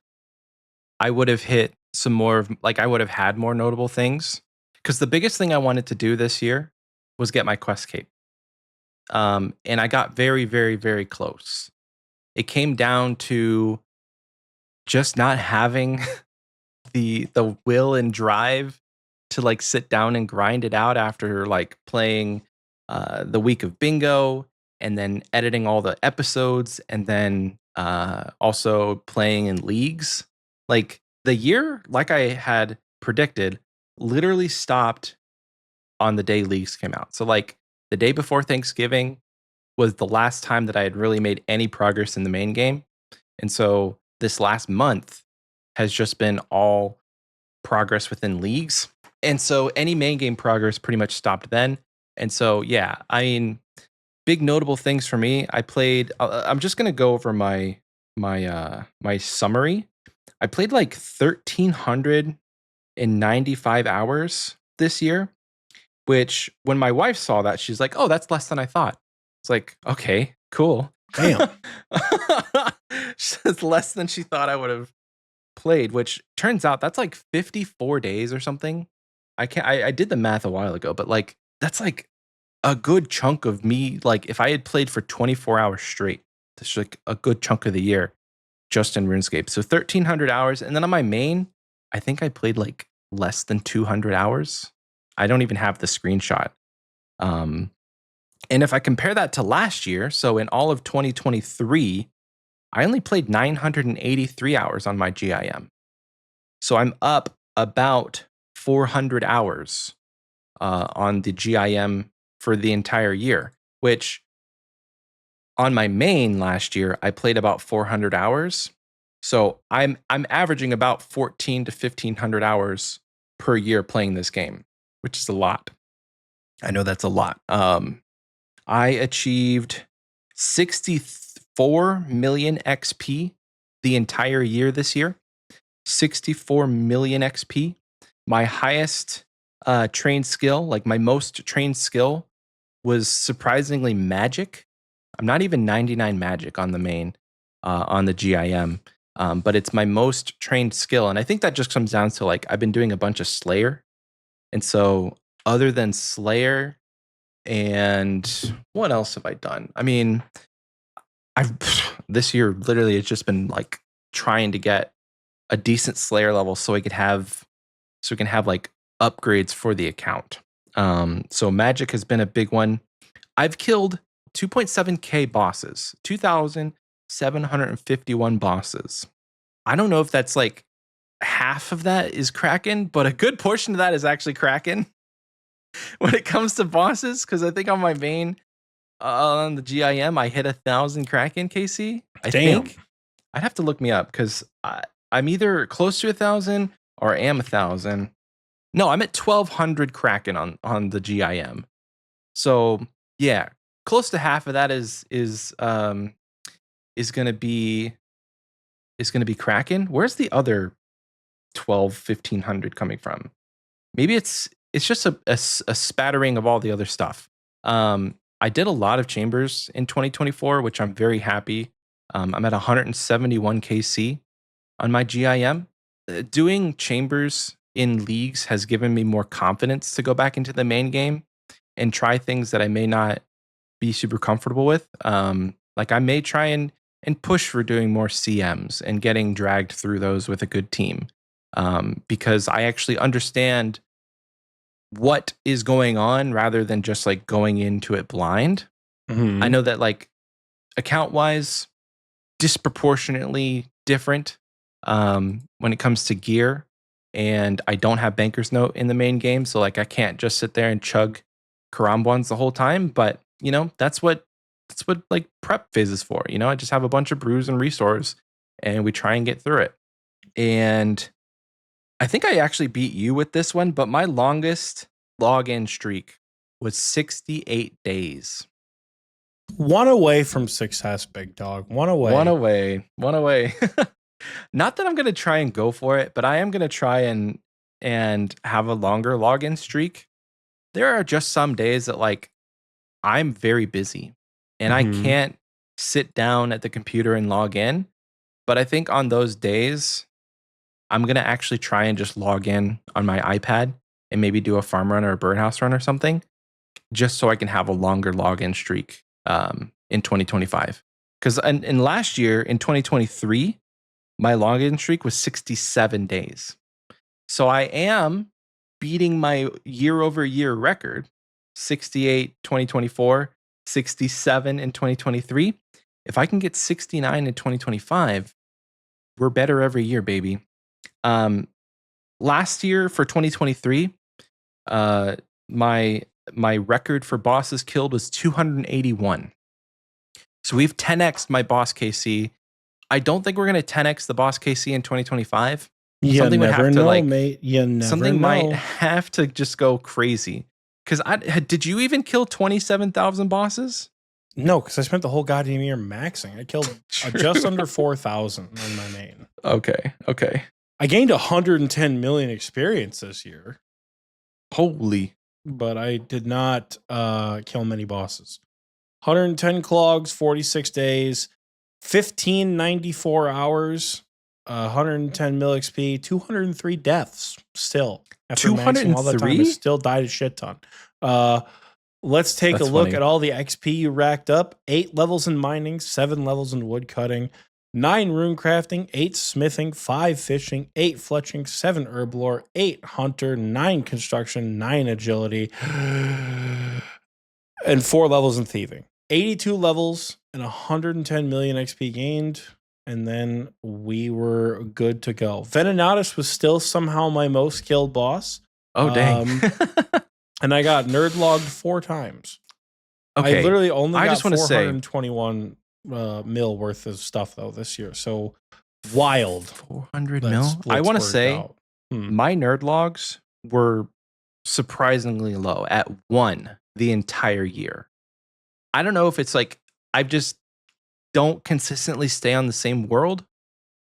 I would have hit some more of like I would have had more notable things. Because the biggest thing I wanted to do this year was get my quest cape. And I got very, very, very close. It came down to just not having the will and drive to like sit down and grind it out after like playing the week of bingo and then editing all the episodes and then also playing in leagues. Like the year, like I had predicted, literally stopped on the day leagues came out. So like the day before Thanksgiving was the last time that I had really made any progress in the main game. And so this last month has just been all progress within leagues. And so any main game progress pretty much stopped then. And so, yeah, I mean, big notable things for me. I played, I'm just going to go over my summary. I played like 1,395 hours this year, which when my wife saw that, she's like, oh, that's less than I thought. It's like, okay, cool. Damn. It's less than she thought I would have played, which turns out that's like 54 days or something. I did the math a while ago, but like that's like a good chunk of me. Like if I had played for 24 hours straight, that's like a good chunk of the year just in RuneScape. So 1,300 hours. And then on my main, I think I played like less than 200 hours. I don't even have the screenshot. And if I compare that to last year, so in all of 2023, I only played 983 hours on my GIM. So I'm up about 400 hours on the GIM for the entire year, which on my main last year, I played about 400 hours. So I'm averaging about 14 to 1,500 hours per year playing this game, which is a lot. I know that's a lot. I achieved 64 million XP the entire year this year. 64 million XP. My highest trained skill, like my most trained skill, was surprisingly magic. I'm not even 99 magic on the main, on the GIM, but it's my most trained skill. And I think that just comes down to like I've been doing a bunch of Slayer. And so other than Slayer, and what else have I done? I mean, this year literally it's just been like trying to get a decent Slayer level so we can have like upgrades for the account. So magic has been a big one. I've killed 2.7k bosses, 2,751 bosses. I don't know if that's like half of that is Kraken, but a good portion of that is actually Kraken. When it comes to bosses, because I think on my main on the GIM I hit 1,000 Kraken KC. I think I'd have to look me up because I'm either close to 1,000 or am 1,000. No, I'm at 1,200 Kraken on the GIM. So yeah, close to half of that is gonna be Kraken. Where's the other 1,500 coming from? Maybe it's just a spattering of all the other stuff. I did a lot of chambers in 2024, which I'm very happy. I'm at 171 KC on my GIM. Doing chambers in leagues has given me more confidence to go back into the main game and try things that I may not be super comfortable with. Like I may try and push for doing more CMs and getting dragged through those with a good team, because I actually understand what is going on rather than just like going into it blind. Mm-hmm. I know that like account wise, disproportionately different when it comes to gear, and I don't have banker's note in the main game, so like I can't just sit there and chug karambwans the whole time, but that's what like prep phase is for. I just have a bunch of brews and restores, and we try and get through it. And I think I actually beat you with this one, but my longest login streak was 68 days. One away from success, big dog. One away. One away. Not that I'm going to try and go for it, but I am going to try and have a longer login streak. There are just some days that like I'm very busy and I can't sit down at the computer and log in. But I think on those days, I'm going to actually try and just log in on my iPad and maybe do a farm run or a birdhouse run or something, just so I can have a longer login streak in 2025. Because in last year, in 2023, my login streak was 67 days. So I am beating my year over year record, 68 2024, 67 in 2023. If I can get 69 in 2025, we're better every year, baby. Last year for 2023, my record for bosses killed was 281. So we've 10x'd my boss KC. I don't think we're going to 10x the boss KC in 2025. Something would have to mate. You never something know. Might have to just go crazy. Because did you even kill 27,000 bosses? No, because I spent the whole goddamn year maxing. I killed just under 4,000 on my main. Okay. I gained 110 million experience this year. Holy. But I did not kill many bosses. 110 clogs, 46 days, 1594 hours, 110 mil XP, 203 deaths still. After maxing all that time, I still died a shit ton. Let's take a look at all the XP you racked up. 8 levels in mining, 7 levels in wood cutting, 9 rune crafting, 8 smithing, 5 fishing, 8 fletching, 7 herb lore, 8 hunter, 9 construction, 9 agility, and 4 levels in thieving. 82 levels and 110 million XP gained. And then we were good to go. Venenatus was still somehow my most killed boss. Oh, dang. And I got nerd logged 4 times. Okay. I literally only got just 421 mil worth of stuff, though, this year. So wild. 400 mil? I want to say my nerd logs were surprisingly low at 1 the entire year. I don't know if it's like I just don't consistently stay on the same world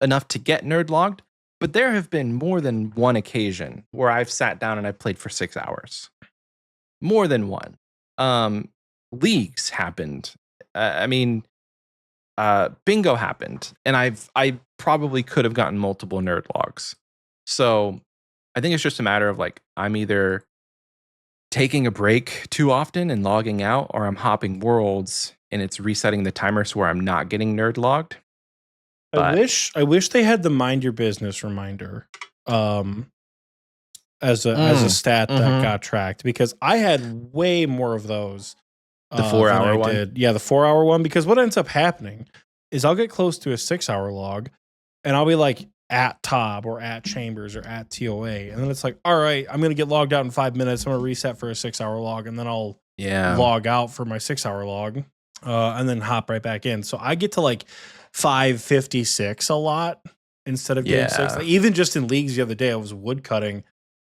enough to get nerd logged, but there have been more than one occasion where I've sat down and I played for 6 hours. More than one. Leagues happened. Bingo happened, and I probably could have gotten multiple nerd logs. So I think it's just a matter of like I'm either taking a break too often and logging out, or I'm hopping worlds and it's resetting the timer so where I'm not getting nerd logged. I wish they had the mind your business reminder as a stat that got tracked, because I had way more of those. The 4-hour one? Yeah, the 4-hour one, because what ends up happening is I'll get close to a 6-hour log and I'll be like at Tob or at Chambers or at TOA. And then it's like, all right, I'm going to get logged out in 5 minutes. I'm going to reset for a 6-hour log, and then I'll log out for my 6-hour log and then hop right back in. So I get to like 556 a lot instead of getting 6. Like, even just in leagues the other day, I was wood cutting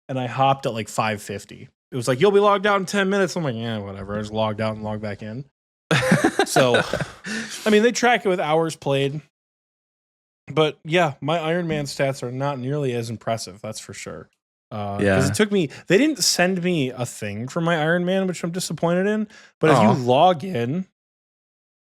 and I hopped at like 550. It was like, you'll be logged out in 10 minutes. I'm like, yeah, whatever. I just logged out and logged back in. So, I mean, they track it with hours played. But yeah, my Iron Man stats are not nearly as impressive. That's for sure. Because it took me, they didn't send me a thing for my Iron Man, which I'm disappointed in. But if you log in,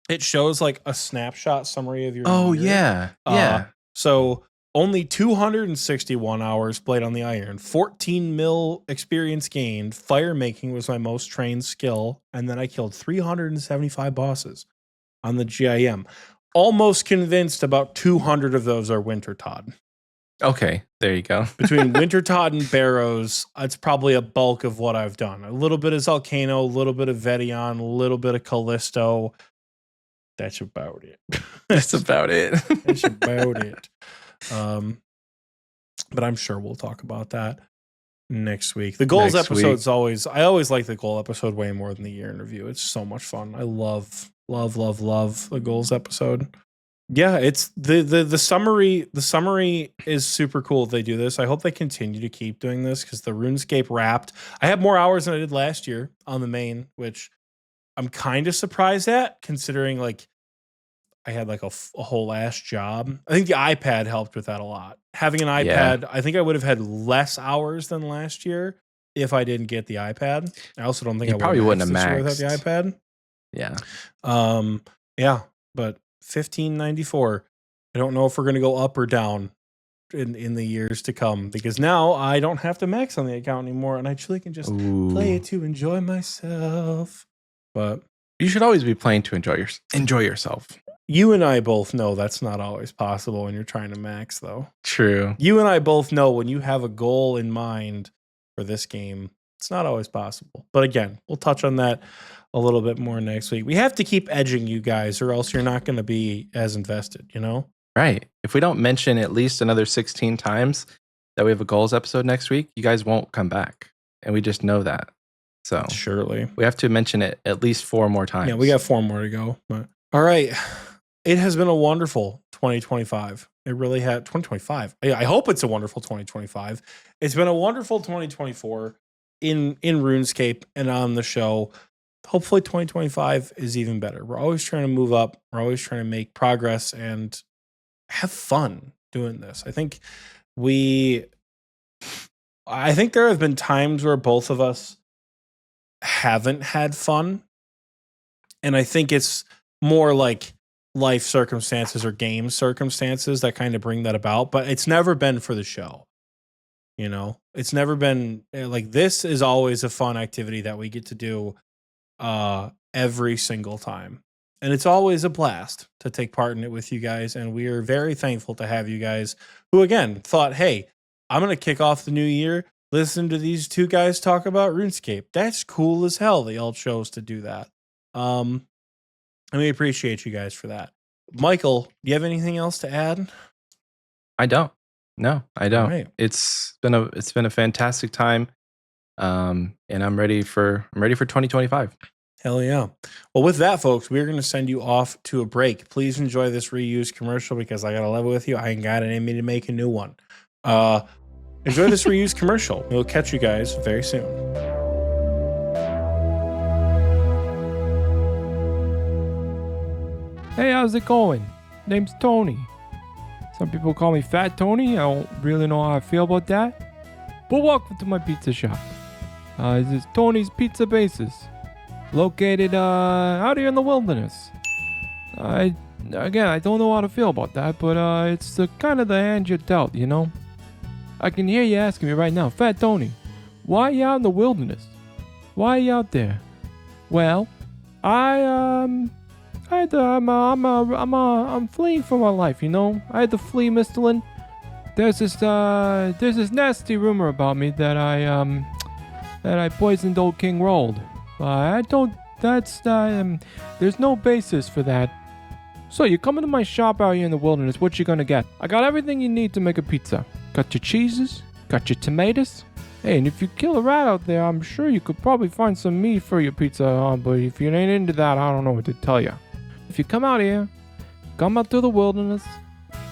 it shows like a snapshot summary of your year. Yeah. So only 261 hours played on the Iron, 14 mil experience gained. Fire making was my most trained skill. And then I killed 375 bosses on the GIM. Almost convinced about 200 of those are Winter Todd. Okay, there you go. Between Winter Todd and Barrows, it's probably a bulk of what I've done. A little bit of Zalcano, a little bit of Vedion, a little bit of Callisto. That's about it. That's about it. That's about it. But I'm sure we'll talk about that. next week. The goals Next episode's I always like the goal episode way more than the year in review. It's so much fun. I love the goals episode. Yeah, it's the summary. The summary is super cool if they do this. I hope they continue to keep doing this because the RuneScape Wrapped. I have more hours than I did last year on the main, which I'm kind of surprised at considering like I had like a whole ass job. I think the iPad helped with that a lot. Having an iPad, I think I would have had less hours than last year if I didn't get the iPad. I also don't think I probably wouldn't have maxed without the iPad. Yeah. Yeah, but $15.94. I don't know if we're gonna go up or down in the years to come because now I don't have to max on the account anymore, and I actually can just play it to enjoy myself. But you should always be playing to enjoy yourself. You and I both know that's not always possible when you're trying to max, though. True. You and I both know when you have a goal in mind for this game, it's not always possible. But again, we'll touch on that a little bit more next week. We have to keep edging you guys, or else you're not going to be as invested, you know? Right. If we don't mention at least another 16 times that we have a goals episode next week, you guys won't come back. And we just know that. So surely we have to mention it at least 4 more times. Yeah, we got 4 more to go. But all right. It has been a wonderful 2025. It really had 2025. I hope it's a wonderful 2025. It's been a wonderful 2024 in RuneScape and on the show. Hopefully 2025 is even better. We're always trying to move up. We're always trying to make progress and have fun doing this. I think there have been times where both of us haven't had fun. And I think it's more like life circumstances or game circumstances that kind of bring that about, but it's never been for the show. You know, it's never been like this is always a fun activity that we get to do every single time. And it's always a blast to take part in it with you guys. And we are very thankful to have you guys who, again, thought, hey, I'm going to kick off the new year. Listen to these 2 guys talk about RuneScape. That's cool as hell. They all chose to do that. And we appreciate you guys for that. Michael, do you have anything else to add? I don't. No, I don't. Right. It's been a fantastic time. And I'm ready for 2025. Hell yeah. Well, with that, folks, we're going to send you off to a break. Please enjoy this reused commercial because I got to level with you. I ain't got it in me to make a new one. Enjoy this reused commercial. We'll catch you guys very soon. Hey, how's it going? Name's Tony. Some people call me Fat Tony. I don't really know how I feel about that. But welcome to my pizza shop. This is Tony's Pizza Bases, located out here in the wilderness. I don't know how to feel about that, but it's kind of the hand you're dealt, you know? I can hear you asking me right now, Fat Tony, why are you out in the wilderness? Why are you out there? Well, I'm fleeing for my life, you know? I had to flee Misthalin. There's this nasty rumor about me that I poisoned old King Rold. There's no basis for that. So you come into my shop out here in the wilderness, what you gonna get? I got everything you need to make a pizza. Got your cheeses, got your tomatoes. Hey, and if you kill a rat out there, I'm sure you could probably find some meat for your pizza, but if you ain't into that, I don't know what to tell you. If you come out here, come out to the wilderness,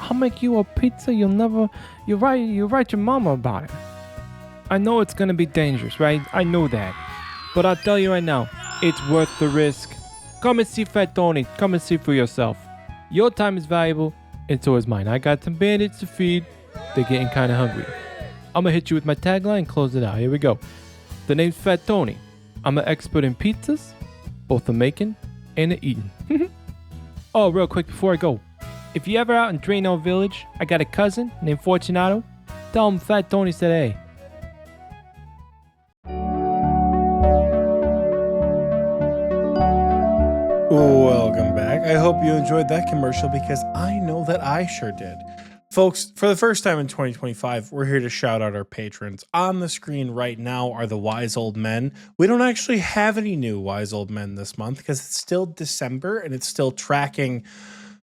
I'll make you a pizza you write your mama about it. I know it's gonna be dangerous, right? I know that. But I'll tell you right now, it's worth the risk. Come and see Fat Tony. Come and see for yourself. Your time is valuable, and so is mine. I got some bandits to feed. They're getting kind of hungry. I'm gonna hit you with my tagline and close it out. Here we go. The name's Fat Tony. I'm an expert in pizzas, both the making and the eating. Oh, real quick before I go. If you're ever out in Drano Village, I got a cousin named Fortunato. Tell him Fat Tony said hey. Welcome back. I hope you enjoyed that commercial because I know that I sure did. Folks, for the first time in 2025, we're here to shout out our patrons. On the screen right now are the Wise Old Men. We don't actually have any new Wise Old Men this month because it's still December and it's still tracking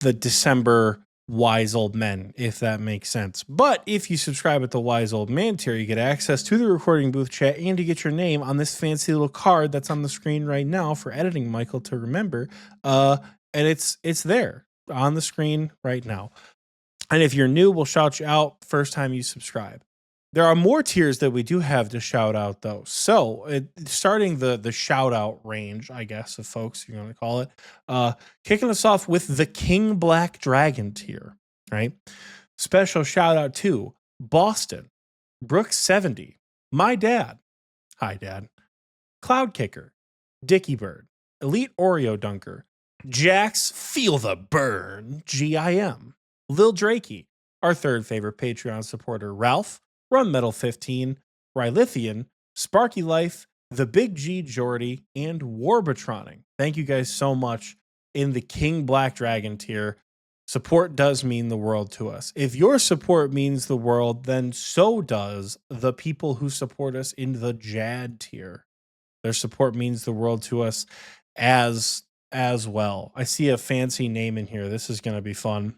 the December wise old men, if that makes sense. But if you subscribe at the wise old man tier, you get access to the recording booth chat and you get your name on this fancy little card that's on the screen right now for editing Michael to remember. And it's there on the screen right now. And if you're new, we'll shout you out first time you subscribe. There are more tiers that we do have to shout out, though. So, starting the shout out range, I guess, of folks, you're going to call it, kicking us off with the King Black Dragon tier, right? Special shout out to Boston, Brooks70, my dad, hi dad, Cloud Kicker, Dicky Bird, Elite Oreo Dunker, Jax Feel the Burn, GIM, Lil Drakey, our third favorite Patreon supporter, Ralph, Run Metal 15, Rylithian, Sparky Life, The Big G Jordy, and Warbatroning. Thank you guys so much in the King Black Dragon tier. Support does mean the world to us. If your support means the world, then so does the people who support us in the Jad tier. Their support means the world to us as well. I see a fancy name in here. This is going to be fun.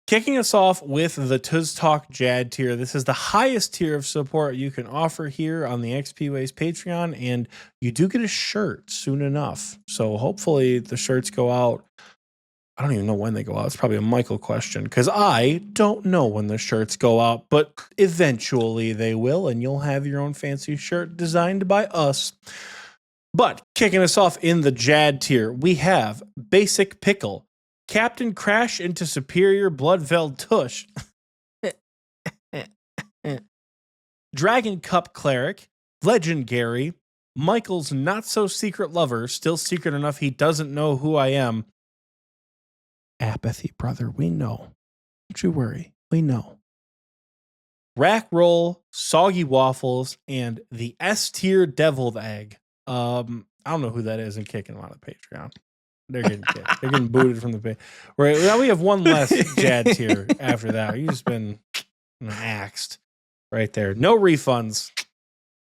Kicking us off with the Tuz Talk Jad tier. This is the highest tier of support you can offer here on the Xpwaste Patreon, and you do get a shirt soon enough. So hopefully the shirts go out. I don't even know when they go out. It's probably a Michael question because I don't know when the shirts go out, but eventually they will, and you'll have your own fancy shirt designed by us. But kicking us off in the Jad tier, we have Basic Pickle, Captain Crash into Superior Bloodveld Tush, Dragon Cup Cleric, Legendary, Michael's Not So Secret Lover, still secret enough he doesn't know who I am. Apathy, brother, we know. Don't you worry, we know. Rack Roll, Soggy Waffles, and the S tier Deviled Egg. I don't know who that is and kicking them out of Patreon. They're getting kicked. They're getting booted from the page. Right now, we have one less Jad tier after that. You've just been axed right there. No refunds.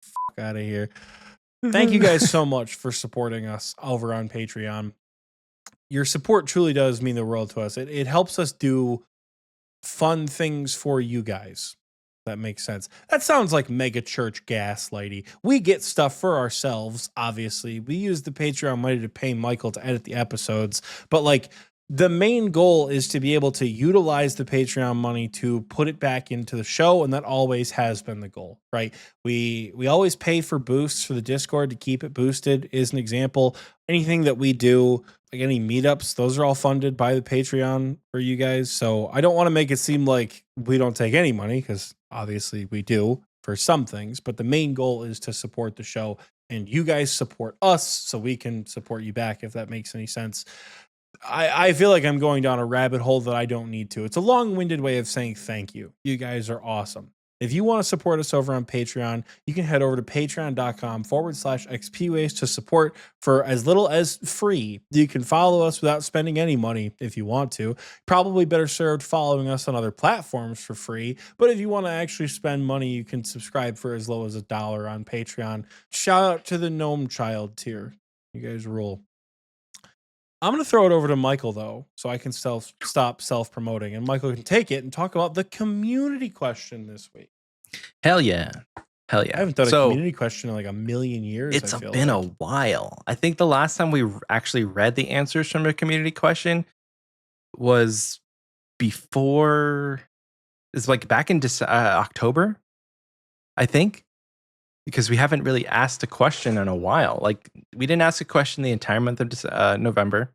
Fuck out of here. Thank you guys so much for supporting us over on Patreon. Your support truly does mean the world to us. It helps us do fun things for you guys. That makes sense. That sounds like mega church gaslighty. We get stuff for ourselves, obviously. We use the Patreon money to pay Michael to edit the episodes, but like the main goal is to be able to utilize the Patreon money to put it back into the show, and that always has been the goal, right? We always pay for boosts for the Discord to keep it boosted, is an example. Anything that we do, like any meetups, those are all funded by the Patreon for you guys. So I don't want to make it seem like we don't take any money, because obviously we do for some things, but the main goal is to support the show, and you guys support us so we can support you back, if that makes any sense. I feel like I'm going down a rabbit hole that I don't need to. It's a long-winded way of saying thank you. You guys are awesome. If you want to support us over on Patreon, you can head over to patreon.com/xpwaste to support for as little as free. You can follow us without spending any money if you want to. Probably better served following us on other platforms for free. But if you want to actually spend money, you can subscribe for as low as $1 on Patreon. Shout out to the Gnome Child tier. You guys rule. I'm going to throw it over to Michael, though, so I can stop self-promoting, and Michael can take it and talk about the community question this week. Hell yeah. Hell yeah. I haven't done a community question in like a million years. It's been a while. I think the last time we actually read the answers from a community question was before, it's like back in October, I think. Because we haven't really asked a question in a while. Like, we didn't ask a question the entire month of November.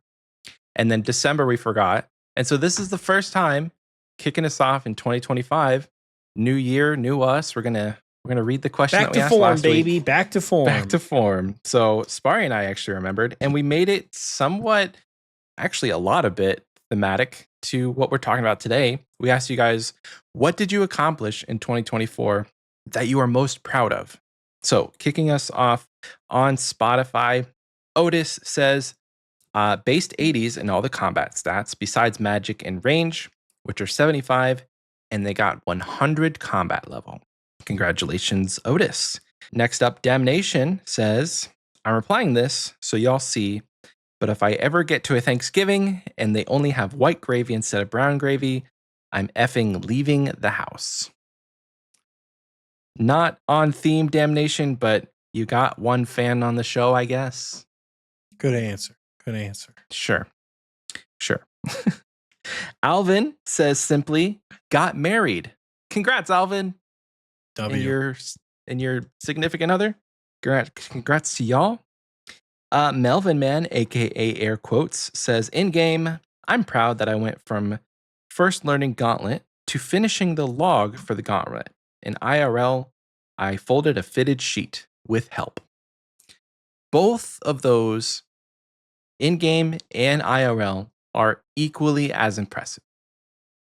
And then December, we forgot. And so this is the first time kicking us off in 2025. New year, new us. We're gonna read the question that we asked last week. Back to form. Back to form. So Sparry and I actually remembered. And we made it somewhat, actually a lot of it, thematic to what we're talking about today. We asked you guys, what did you accomplish in 2024 that you are most proud of? So, kicking us off on Spotify, Otis says, based 80s in all the combat stats, besides magic and range, which are 75, and they got 100 combat level. Congratulations, Otis. Next up, Damnation says, I'm replying this so y'all see, but if I ever get to a Thanksgiving and they only have white gravy instead of brown gravy, I'm effing leaving the house. Not on theme, damnation, but you got one fan on the show, I guess. Good answer. Good answer. Sure. Alvin says simply, got married. Congrats, Alvin. W. And your significant other. Congrats to y'all. Melvin Man, aka Air Quotes, says, in game, I'm proud that I went from first learning Gauntlet to finishing the log for the Gauntlet. In IRL, I folded a fitted sheet with help. Both of those, in game and IRL, are equally as impressive.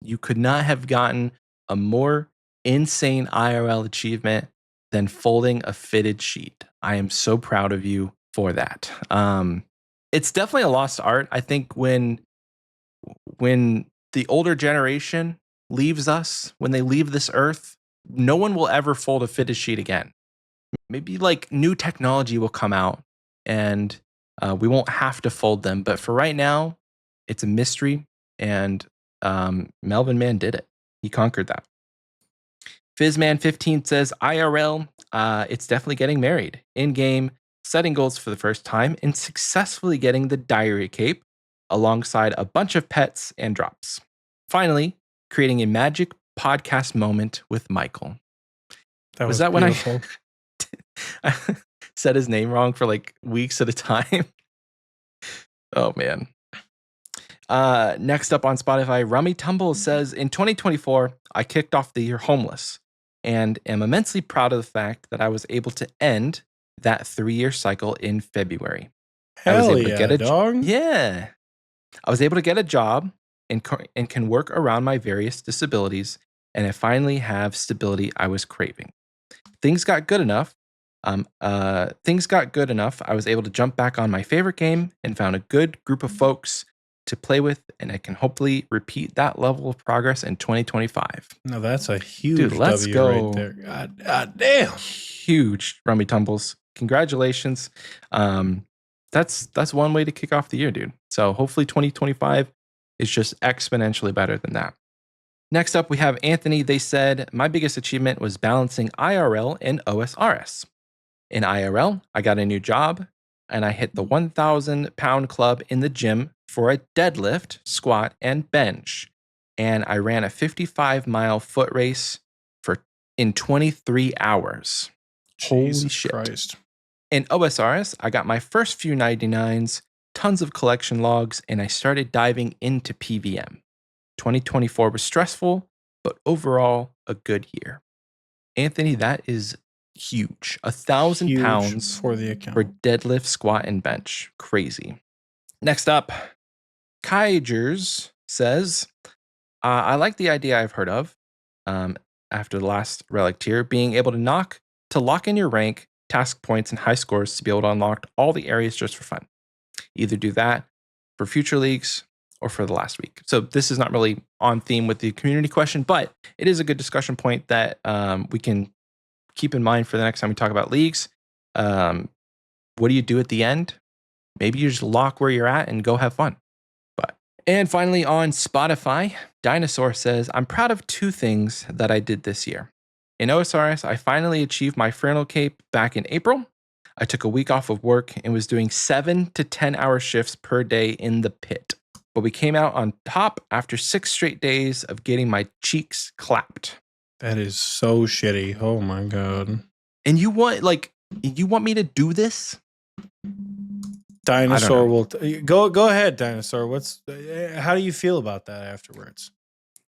You could not have gotten a more insane IRL achievement than folding a fitted sheet. I am so proud of you for that. It's definitely a lost art. I think when the older generation leaves us, when they leave this earth, no one will ever fold a fitted sheet again. Maybe like new technology will come out and we won't have to fold them. But for right now, it's a mystery. And Melvin Man did it. He conquered that. Fizzman15 says, IRL, it's definitely getting married. In-game, setting goals for the first time, and successfully getting the diary cape alongside a bunch of pets and drops. Finally, creating a magic podcast moment with Michael. Was that beautiful. When I said his name wrong for like weeks at a time? Oh, man. Next up on Spotify, Rummy Tumble says, in 2024, I kicked off the year homeless and am immensely proud of the fact that I was able to end that 3-year cycle in February. Hell yeah, dog. Yeah. I was able to get a job and can work around my various disabilities, and I finally have stability I was craving. Things got good enough. I was able to jump back on my favorite game and found a good group of folks to play with, and I can hopefully repeat that level of progress in 2025. No, that's a huge let's W go. right there. God damn. Huge Rummy Tumbles. Congratulations. That's one way to kick off the year, dude. So hopefully 2025 is just exponentially better than that. Next up, we have Anthony. They said, my biggest achievement was balancing IRL and OSRS. In IRL, I got a new job and I hit the 1,000 pound club in the gym for a deadlift, squat, and bench. And I ran a 55-mile foot race in 23 hours. Jesus Holy shit. Christ. In OSRS, I got my first few 99s, tons of collection logs, and I started diving into PVM. 2024 was stressful, but overall, a good year. Anthony, that is huge. 1,000 pounds for the account. for deadlift, squat, and bench. Crazy. Next up, Kaijers says, I like the idea I've heard of after the last relic tier, being able to lock in your rank, task points, and high scores to be able to unlock all the areas just for fun. Either do that for future leagues or for the last week. So this is not really on theme with the community question, but it is a good discussion point that we can keep in mind for the next time we talk about leagues. What do you do at the end? Maybe you just lock where you're at and go have fun. And finally on Spotify, Dinosaur says, I'm proud of 2 things that I did this year. In OSRS, I finally achieved my Fernal Cape back in April. I took a week off of work and was doing 7 to 10 hour shifts per day in the pit. But we came out on top after 6 straight days of getting my cheeks clapped. That is so shitty. Oh my God. And you want me to do this? Dinosaur will go ahead, Dinosaur. How do you feel about that afterwards?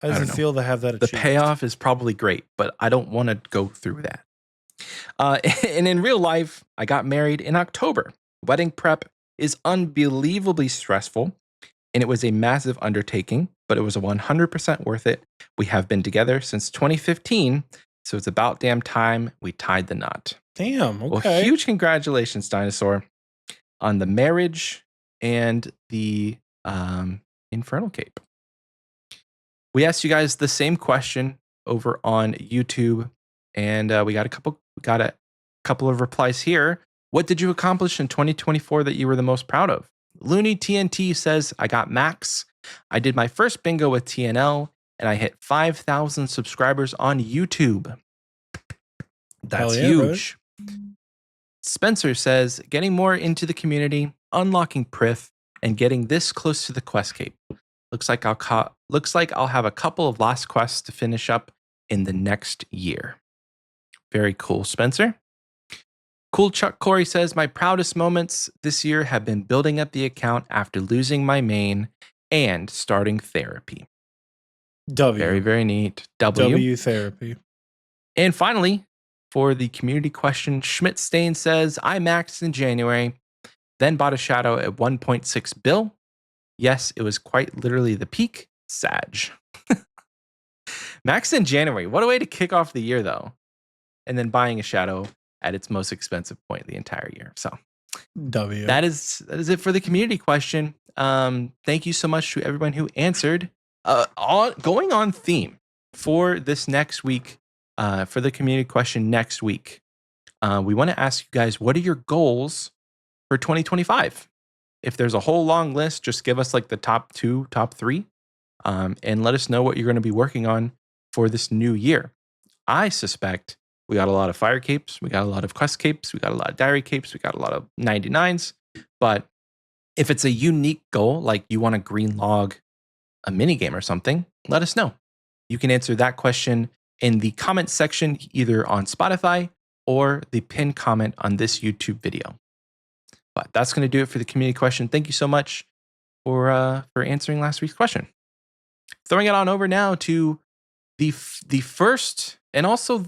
How does it feel to have that achievement? The payoff is probably great, but I don't want to go through that. And in real life, I got married in October. Wedding prep is unbelievably stressful, and it was a massive undertaking, but it was 100% worth it. We have been together since 2015, so it's about damn time we tied the knot. Damn, okay. Well, huge congratulations, Dinosaur, on the marriage and the Infernal Cape. We asked you guys the same question over on YouTube, and we got a couple of replies here. What did you accomplish in 2024 that you were the most proud of? Looney TNT says, I got max. I did my first bingo with TNL and I hit 5,000 subscribers on YouTube. That's yeah, huge. Brother. Spencer says, getting more into the community, unlocking Prith, and getting this close to the quest cape. Looks like I'll have a couple of last quests to finish up in the next year. Very cool, Spencer. Cool Chuck Corey says, my proudest moments this year have been building up the account after losing my main and starting therapy. W. Very, very neat. W therapy. And finally, for the community question, Schmidt Stain says, I maxed in January, then bought a shadow at 1.6 bill. Yes, it was quite literally the peak. Sag. Maxed in January. What a way to kick off the year, though. And then buying a shadow at its most expensive point the entire year. So W. That is it for the community question. Thank you so much to everyone who answered. Going on theme for this next week, for the community question next week, we want to ask you guys, what are your goals for 2025? If there's a whole long list, just give us like the top 2, top 3, and let us know what you're going to be working on for this new year. I suspect we got a lot of fire capes, we got a lot of quest capes, we got a lot of diary capes, we got a lot of 99s. But if it's a unique goal, like you want to green log a minigame or something, let us know. You can answer that question in the comment section, either on Spotify or the pinned comment on this YouTube video. But that's going to do it for the community question. Thank you so much for answering last week's question. Throwing it on over now to the first and also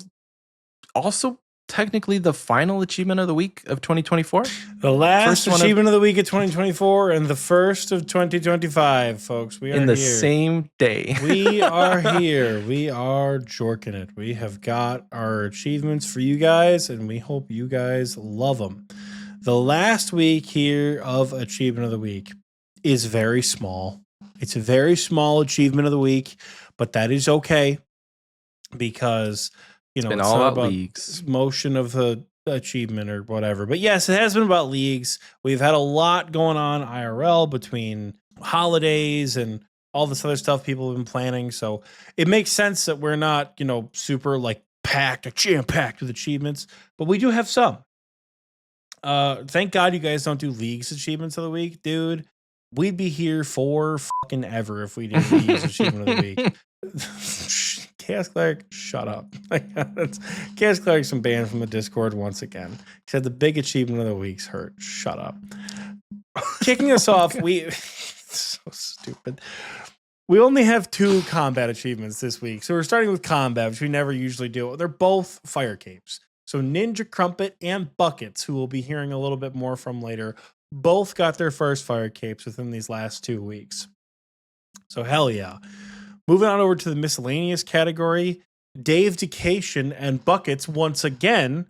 technically the final achievement of the week of 2024. The last achievement of the week of 2024 and the first of 2025, folks. We are in the here. Same day. We are here. We are jorking it. We have got our achievements for you guys, and we hope you guys love them. The last week here of achievement of the week is very small. It's a very small achievement of the week, but that is okay because it's all not about leagues, motion of the achievement or whatever. But yes, it has been about leagues. We've had a lot going on IRL between holidays and all this other stuff people have been planning. So it makes sense that we're not, super like jam-packed with achievements, but we do have some. Thank God you guys don't do leagues achievements of the week, dude. We'd be here for fucking ever if we did leagues achievement of the week. Chaos Cleric, shut up. Chaos Cleric's been banned from the Discord once again. He said the big achievement of the week's hurt. Shut up. Kicking us off, so stupid. We only have 2 combat achievements this week. So we're starting with combat, which we never usually do. They're both fire capes. So Ninja Crumpet and Buckets, who we'll be hearing a little bit more from later, both got their first fire capes within these last 2 weeks. So hell yeah. Moving on over to the miscellaneous category, Dave Decation and Buckets once again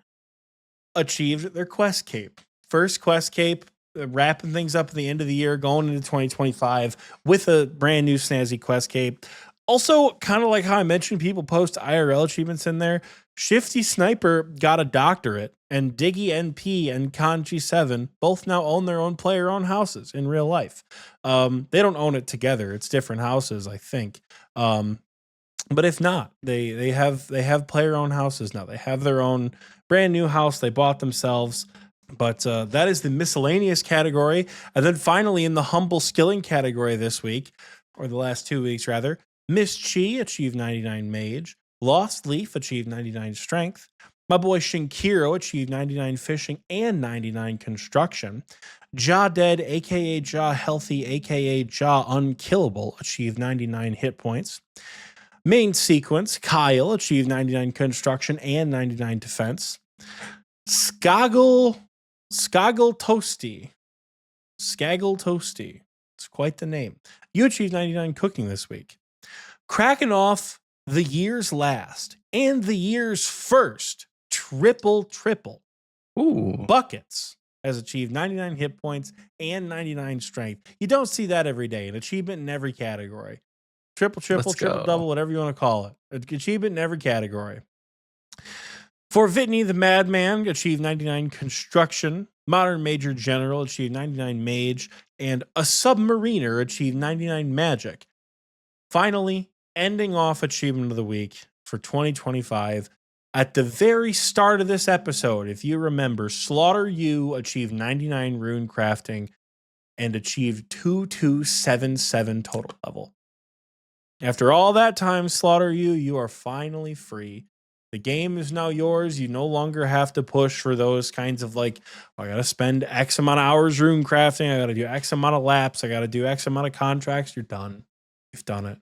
achieved their quest cape. First quest cape, wrapping things up at the end of the year, going into 2025 with a brand new snazzy quest cape. Also, kind of like how I mentioned people post IRL achievements in there, Shifty Sniper got a doctorate, and Diggy NP and Kanji7 both now own their own player-owned houses in real life. They don't own it together. It's different houses, I think. But if not, they have player-owned houses now. They have their own brand new house they bought themselves. But that is the miscellaneous category. And then finally in the humble skilling category this week, or the last 2 weeks rather, Miss Chi achieved 99 Mage. Lost Leaf achieved 99 Strength. My boy Shinkiro achieved 99 Fishing and 99 Construction. Ja Dead, a.k.a. Ja Healthy, a.k.a. Ja Unkillable, achieved 99 Hit Points. Main Sequence, Kyle achieved 99 Construction and 99 Defense. Skaggle Toasty. It's quite the name. You achieved 99 Cooking this week. Cracking off the year's last and the year's first triple. Ooh. Buckets has achieved 99 hit points and 99 strength. You don't see that every day. An achievement in every category. Triple, double, whatever you want to call it. An achievement in every category. For Vitney the Madman, achieved 99 Construction. Modern Major General achieved 99 Mage. And a Submariner achieved 99 Magic. Finally, ending off achievement of the week for 2025. At the very start of this episode, if you remember, Slaughter You achieved 99 rune crafting and achieved 2277 total level. After all that time, Slaughter You, you are finally free. The game is now yours. You no longer have to push for those kinds of like, I got to spend X amount of hours rune crafting. I got to do X amount of laps. I got to do X amount of contracts. You're done. You've done it.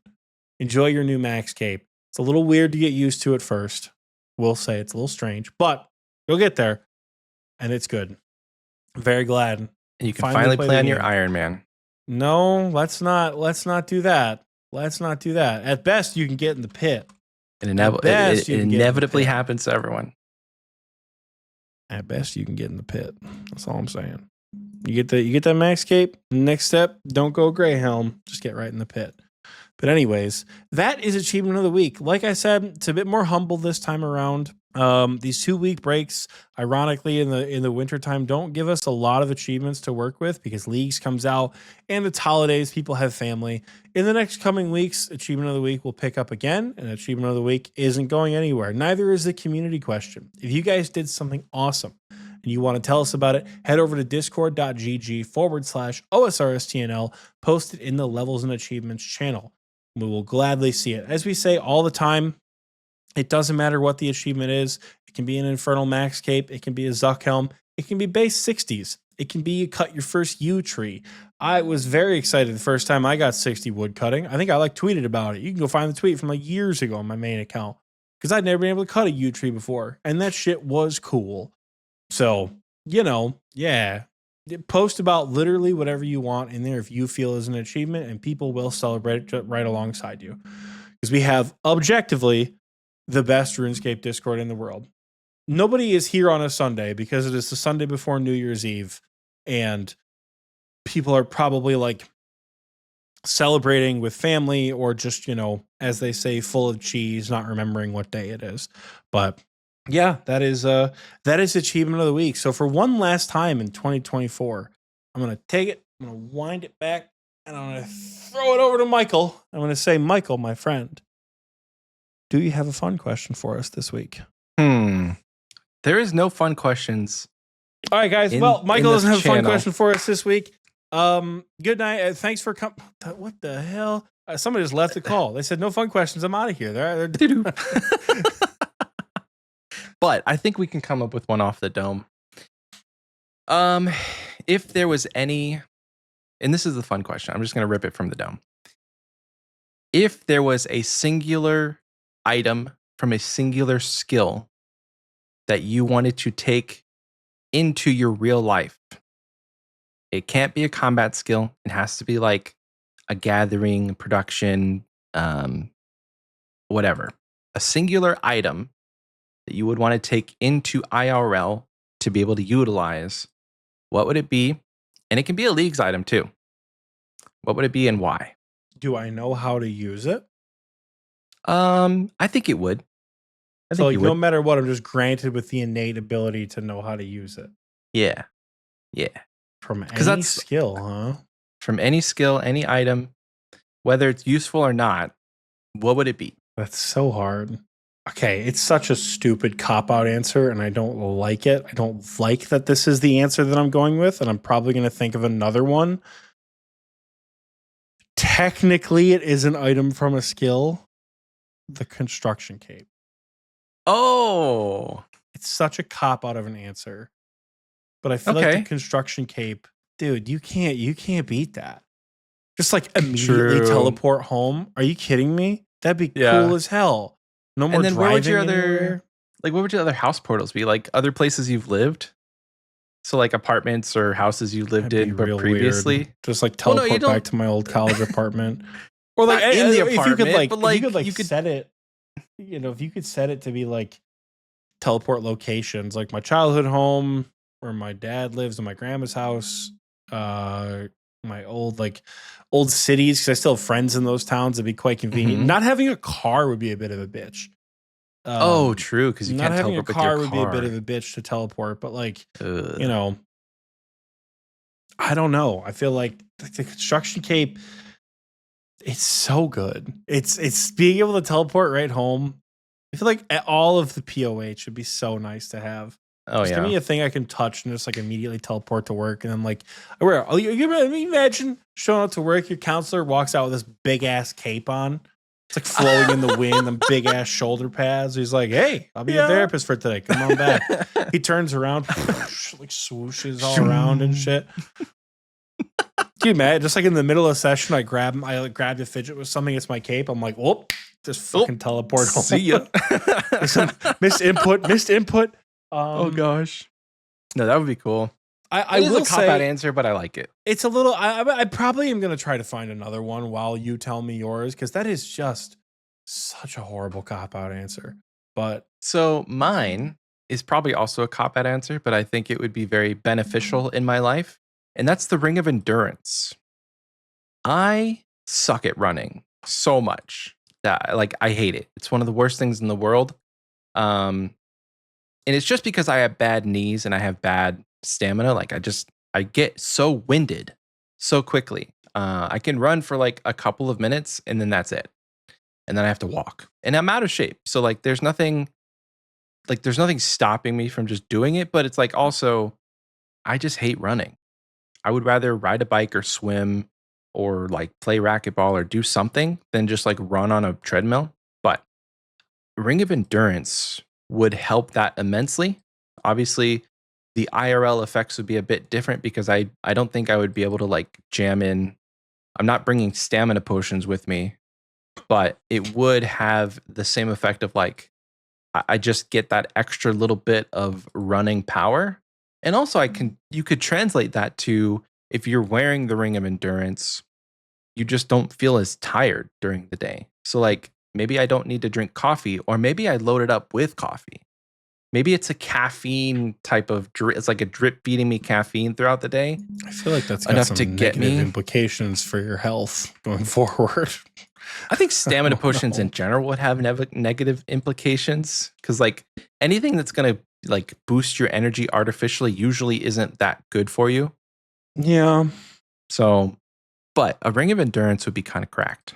Enjoy your new max cape. It's a little weird to get used to at first. We'll say it's a little strange, but you'll get there. And it's good. I'm very glad. And you can finally play on your Iron Man. No, let's not do that. Let's not do that. At best, you can get in the pit. It inevitably happens to everyone. At best, you can get in the pit. That's all I'm saying. You get that max cape. Next step, don't go gray helm. Just get right in the pit. But anyways, that is achievement of the week. Like I said, it's a bit more humble this time around. These 2-week breaks, ironically, in the wintertime, don't give us a lot of achievements to work with because Leagues comes out and it's holidays. People have family. In the next coming weeks, achievement of the week will pick up again, and achievement of the week isn't going anywhere. Neither is the community question. If you guys did something awesome and you want to tell us about it, head over to discord.gg/OSRSTNL, post it in the levels and achievements channel. We will gladly see it. As we say all the time, it doesn't matter what the achievement is. It can be an Infernal Max Cape. It can be a Zuck Helm. It can be base 60s. It can be you cut your first yew tree. I was very excited the first time I got 60 wood cutting. I think I tweeted about it. You can go find the tweet from like years ago on my main account because I'd never been able to cut a yew tree before. And that shit was cool. So, yeah. Post about literally whatever you want in there if you feel is an achievement, and people will celebrate it right alongside you. Because we have objectively the best RuneScape Discord in the world. Nobody is here on a Sunday because it is the Sunday before New Year's Eve, and people are probably like celebrating with family or just, as they say, full of cheese, not remembering what day it is. But yeah, that is achievement of the week. So for one last time in 2024, I'm going to take it, I'm going to wind it back, and I'm going to throw it over to Michael. I'm going to say, Michael, my friend, do you have a fun question for us this week? There is no fun questions. All right, guys. Well, Michael doesn't have a fun question for us this week. Good night. Thanks for coming. What the hell? Somebody just left the call. They said no fun questions. I'm out of here. They're But I think we can come up with one off the dome. If there was any, and this is the fun question, I'm just going to rip it from the dome. If there was a singular item from a singular skill that you wanted to take into your real life, it can't be a combat skill. It has to be like a gathering, production, whatever. A singular item that you would want to take into IRL to be able to utilize, what would it be? And it can be a Leagues item too. What would it be and why? Do I know how to use it? I think it would. So like, no matter what, I'm just granted with the innate ability to know how to use it. Yeah. From any skill, huh? From any skill, any item, whether it's useful or not, what would it be? That's so hard. Okay, it's such a stupid cop-out answer, and I don't like it. I don't like that this is the answer that I'm going with, and I'm probably going to think of another one. Technically, it is an item from a skill. The construction cape. Oh! It's such a cop-out of an answer. But I feel like the construction cape, dude, you can't beat that. Just like immediately teleport home. Are you kidding me? That'd be cool as hell. No more driving. What would your other house portals be? Like other places you've lived? So like apartments or houses you lived in but previously? Weird. Just like teleport back to my old college apartment. Or like in the apartment, if you could set it, if you could set it to be like teleport locations, like my childhood home where my dad lives and my grandma's house, my old cities, because I still have friends in those towns. It'd be quite convenient. Not having a car would be a bit of a bitch. True, because you can't teleport with your car. Not having a car would be a bit of a bitch to teleport, but I don't know. I feel like the construction cape, It's so good. It's being able to teleport right home. I feel like all of the POH would be so nice to have. Oh Just give me a thing I can touch and just like immediately teleport to work. And I'm like, where? Oh, you imagine showing up to work, your counselor walks out with this big ass cape on. It's like flowing in the wind and big ass shoulder pads. He's like, hey, I'll be a therapist for today. Come on back. He turns around, like swooshes all around and shit. Can you imagine? Just like in the middle of session, I grab the fidget with something. It's my cape. I'm like, whoop, just fucking teleport home. See ya. Missed input. Oh gosh. No, that would be cool. I will will say say cop-out answer, but I like it. It's a little. I probably am going to try to find another one while you tell me yours, because that is just such a horrible cop-out answer. But so mine is probably also a cop-out answer, but I think it would be very beneficial in my life, and that's the Ring of Endurance. I suck at running so much that like I hate it. It's one of the worst things in the world. And it's just because I have bad knees and I have bad stamina. Like I get so winded so quickly. I can run for like a couple of minutes and then that's it. And then I have to walk and I'm out of shape. So like there's nothing stopping me from just doing it. But it's like also, I just hate running. I would rather ride a bike or swim or like play racquetball or do something than just like run on a treadmill. But Ring of Endurance would help that immensely. Obviously, the IRL effects would be a bit different because I don't think I would be able to like jam in. I'm not bringing stamina potions with me, but it would have the same effect of like, I just get that extra little bit of running power. And also you could translate that to if you're wearing the Ring of Endurance, you just don't feel as tired during the day. So like, maybe I don't need to drink coffee, or maybe I load it up with coffee. Maybe it's a caffeine type of drip. It's like a drip feeding me caffeine throughout the day. I feel like that's got enough some to get negative me implications for your health going forward. I think stamina potions in general would have negative implications because like anything that's going to like boost your energy artificially usually isn't that good for you. Yeah. So, but a Ring of Endurance would be kind of cracked.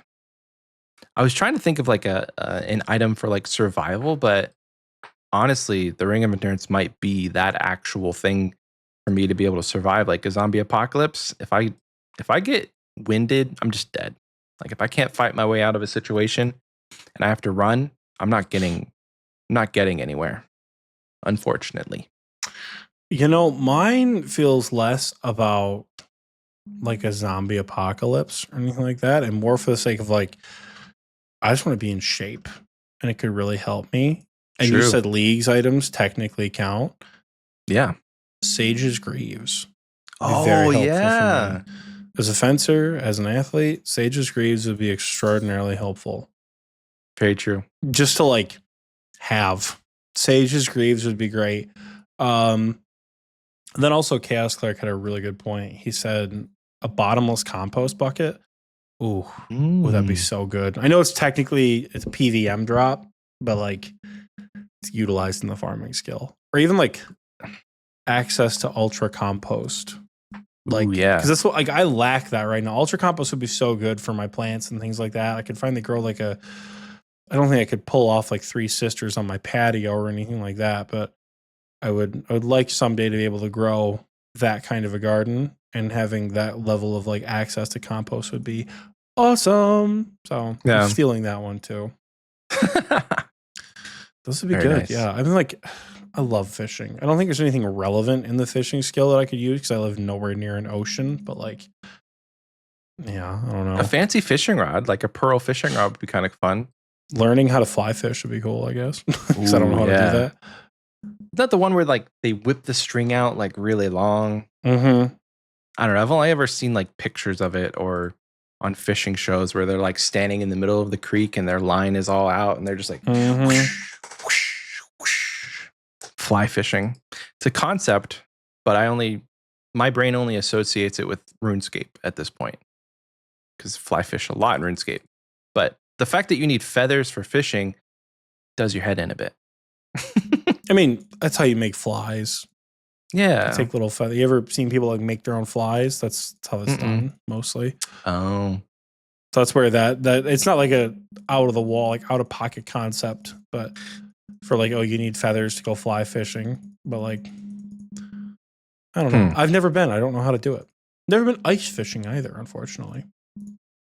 I was trying to think of like an item for like survival, but honestly, the Ring of Endurance might be that actual thing for me to be able to survive like a zombie apocalypse. If I get winded, I'm just dead. Like if I can't fight my way out of a situation and I have to run, I'm not getting anywhere, unfortunately. You know, mine feels less about like a zombie apocalypse or anything like that, and more for the sake of like, I just want to be in shape, and it could really help me. And True. You said leagues items technically count. Yeah. Sage's Greaves. Oh, yeah. As a fencer, as an athlete, Sage's Greaves would be extraordinarily helpful. Very true. Just to like have Sage's Greaves would be great. Then also Chaos Cleric had a really good point. He said a bottomless compost bucket. Ooh, that'd be so good. I know it's a PVM drop, but like it's utilized in the farming skill. Or even like access to ultra compost. Like, because that's what like I lack that right now. Ultra compost would be so good for my plants and things like that. I could finally grow like I don't think I could pull off like 3 sisters on my patio or anything like that, but I would like someday to be able to grow that kind of a garden, and having that level of like access to compost would be awesome. So I'm stealing that one too. This would be good. Nice. Yeah. I mean, like, I love fishing. I don't think there's anything relevant in the fishing skill that I could use because I live nowhere near an ocean, but like, yeah, I don't know. A fancy fishing rod, like a pearl fishing rod would be kind of fun. Learning how to fly fish would be cool, I guess. Because I don't know how to do that. Is that the one where like they whip the string out like really long? Mm-hmm. I don't know. I've only ever seen like pictures of it or on fishing shows where they're like standing in the middle of the creek and their line is all out and they're just like whoosh, whoosh, whoosh. Fly fishing. It's a concept, but my brain only associates it with RuneScape at this point because fly fish a lot in RuneScape. But the fact that you need feathers for fishing does your head in a bit. I mean, that's how you make flies. Yeah. You take little feathers. You ever seen people like make their own flies? That's how it's done mostly. Oh. So that's where that it's not like a out of the wall, like out of pocket concept, but for like, oh, you need feathers to go fly fishing. But like, I don't know. I've never been. I don't know how to do it. Never been ice fishing either, unfortunately.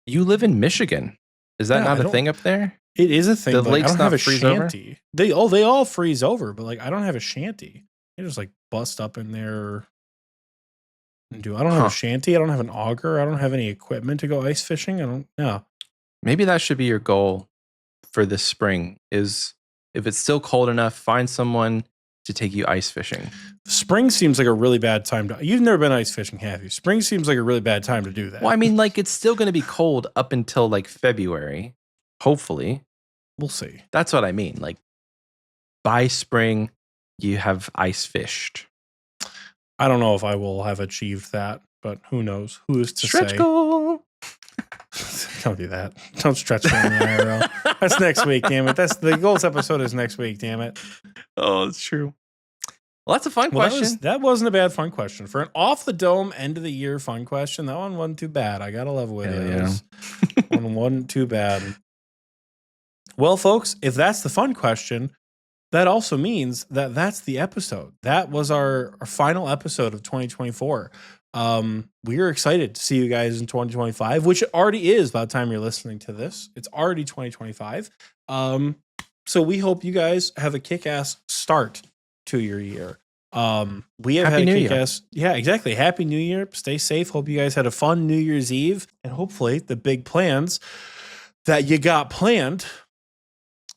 You live in Michigan. Is that not a thing up there? It is a thing. The but like, I lakes don't not have a freeze shanty. They all freeze over, but like I don't have a shanty. They just like bust up in there. I don't have a shanty. I don't have an auger. I don't have any equipment to go ice fishing. I don't know. Maybe that should be your goal for this spring is if it's still cold enough, find someone to take you ice fishing. Spring seems like a really bad time to. You've never been ice fishing, have you? Spring seems like a really bad time to do that. Well, I mean, like it's still going to be cold up until like February. Hopefully. We'll see. That's what I mean. Like by spring, you have ice fished. I don't know if I will have achieved that, but who knows? Who is to Stretch say? goal. Don't do that. Don't stretch goal in the IRL. That's next week, damn it. That's the goals episode is next week, damn it. Oh, it's true. Well, that's a fun question. That wasn't a bad fun question. For an off the dome end of the year fun question, that one wasn't too bad. I gotta love with it. Yeah. One wasn't too bad. Well, folks, if that's the fun question, that also means that that's the episode. That was our final episode of 2024. We are excited to see you guys in 2025, which it already is by the time you're listening to this. It's already 2025. So we hope you guys have a kick-ass start to your year. We have had a kick-ass. Yeah, exactly. Happy New Year. Stay safe. Hope you guys had a fun New Year's Eve. And hopefully the big plans that you got planned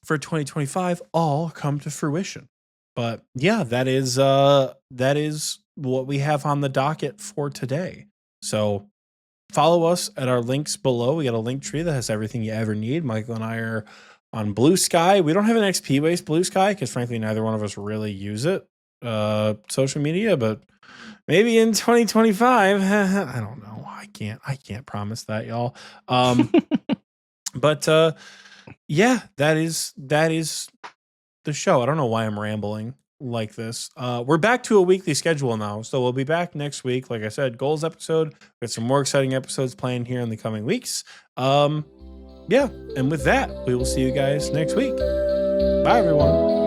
for 2025 all come to fruition. But yeah, that is what we have on the docket for today. So follow us at our links below. We got a link tree that has everything you ever need. Michael and I are on Blue Sky. We don't have an Xpwaste Blue Sky because frankly neither one of us really use it, social media, but maybe in 2025. I don't know. I can't promise that, y'all. But yeah, that is the show. I don't know why I'm rambling like this. We're back to a weekly schedule now, so we'll be back next week. Like I said, goals episode. We got some more exciting episodes planned here in the coming weeks. Yeah, and with that, we will see you guys next week. Bye, everyone.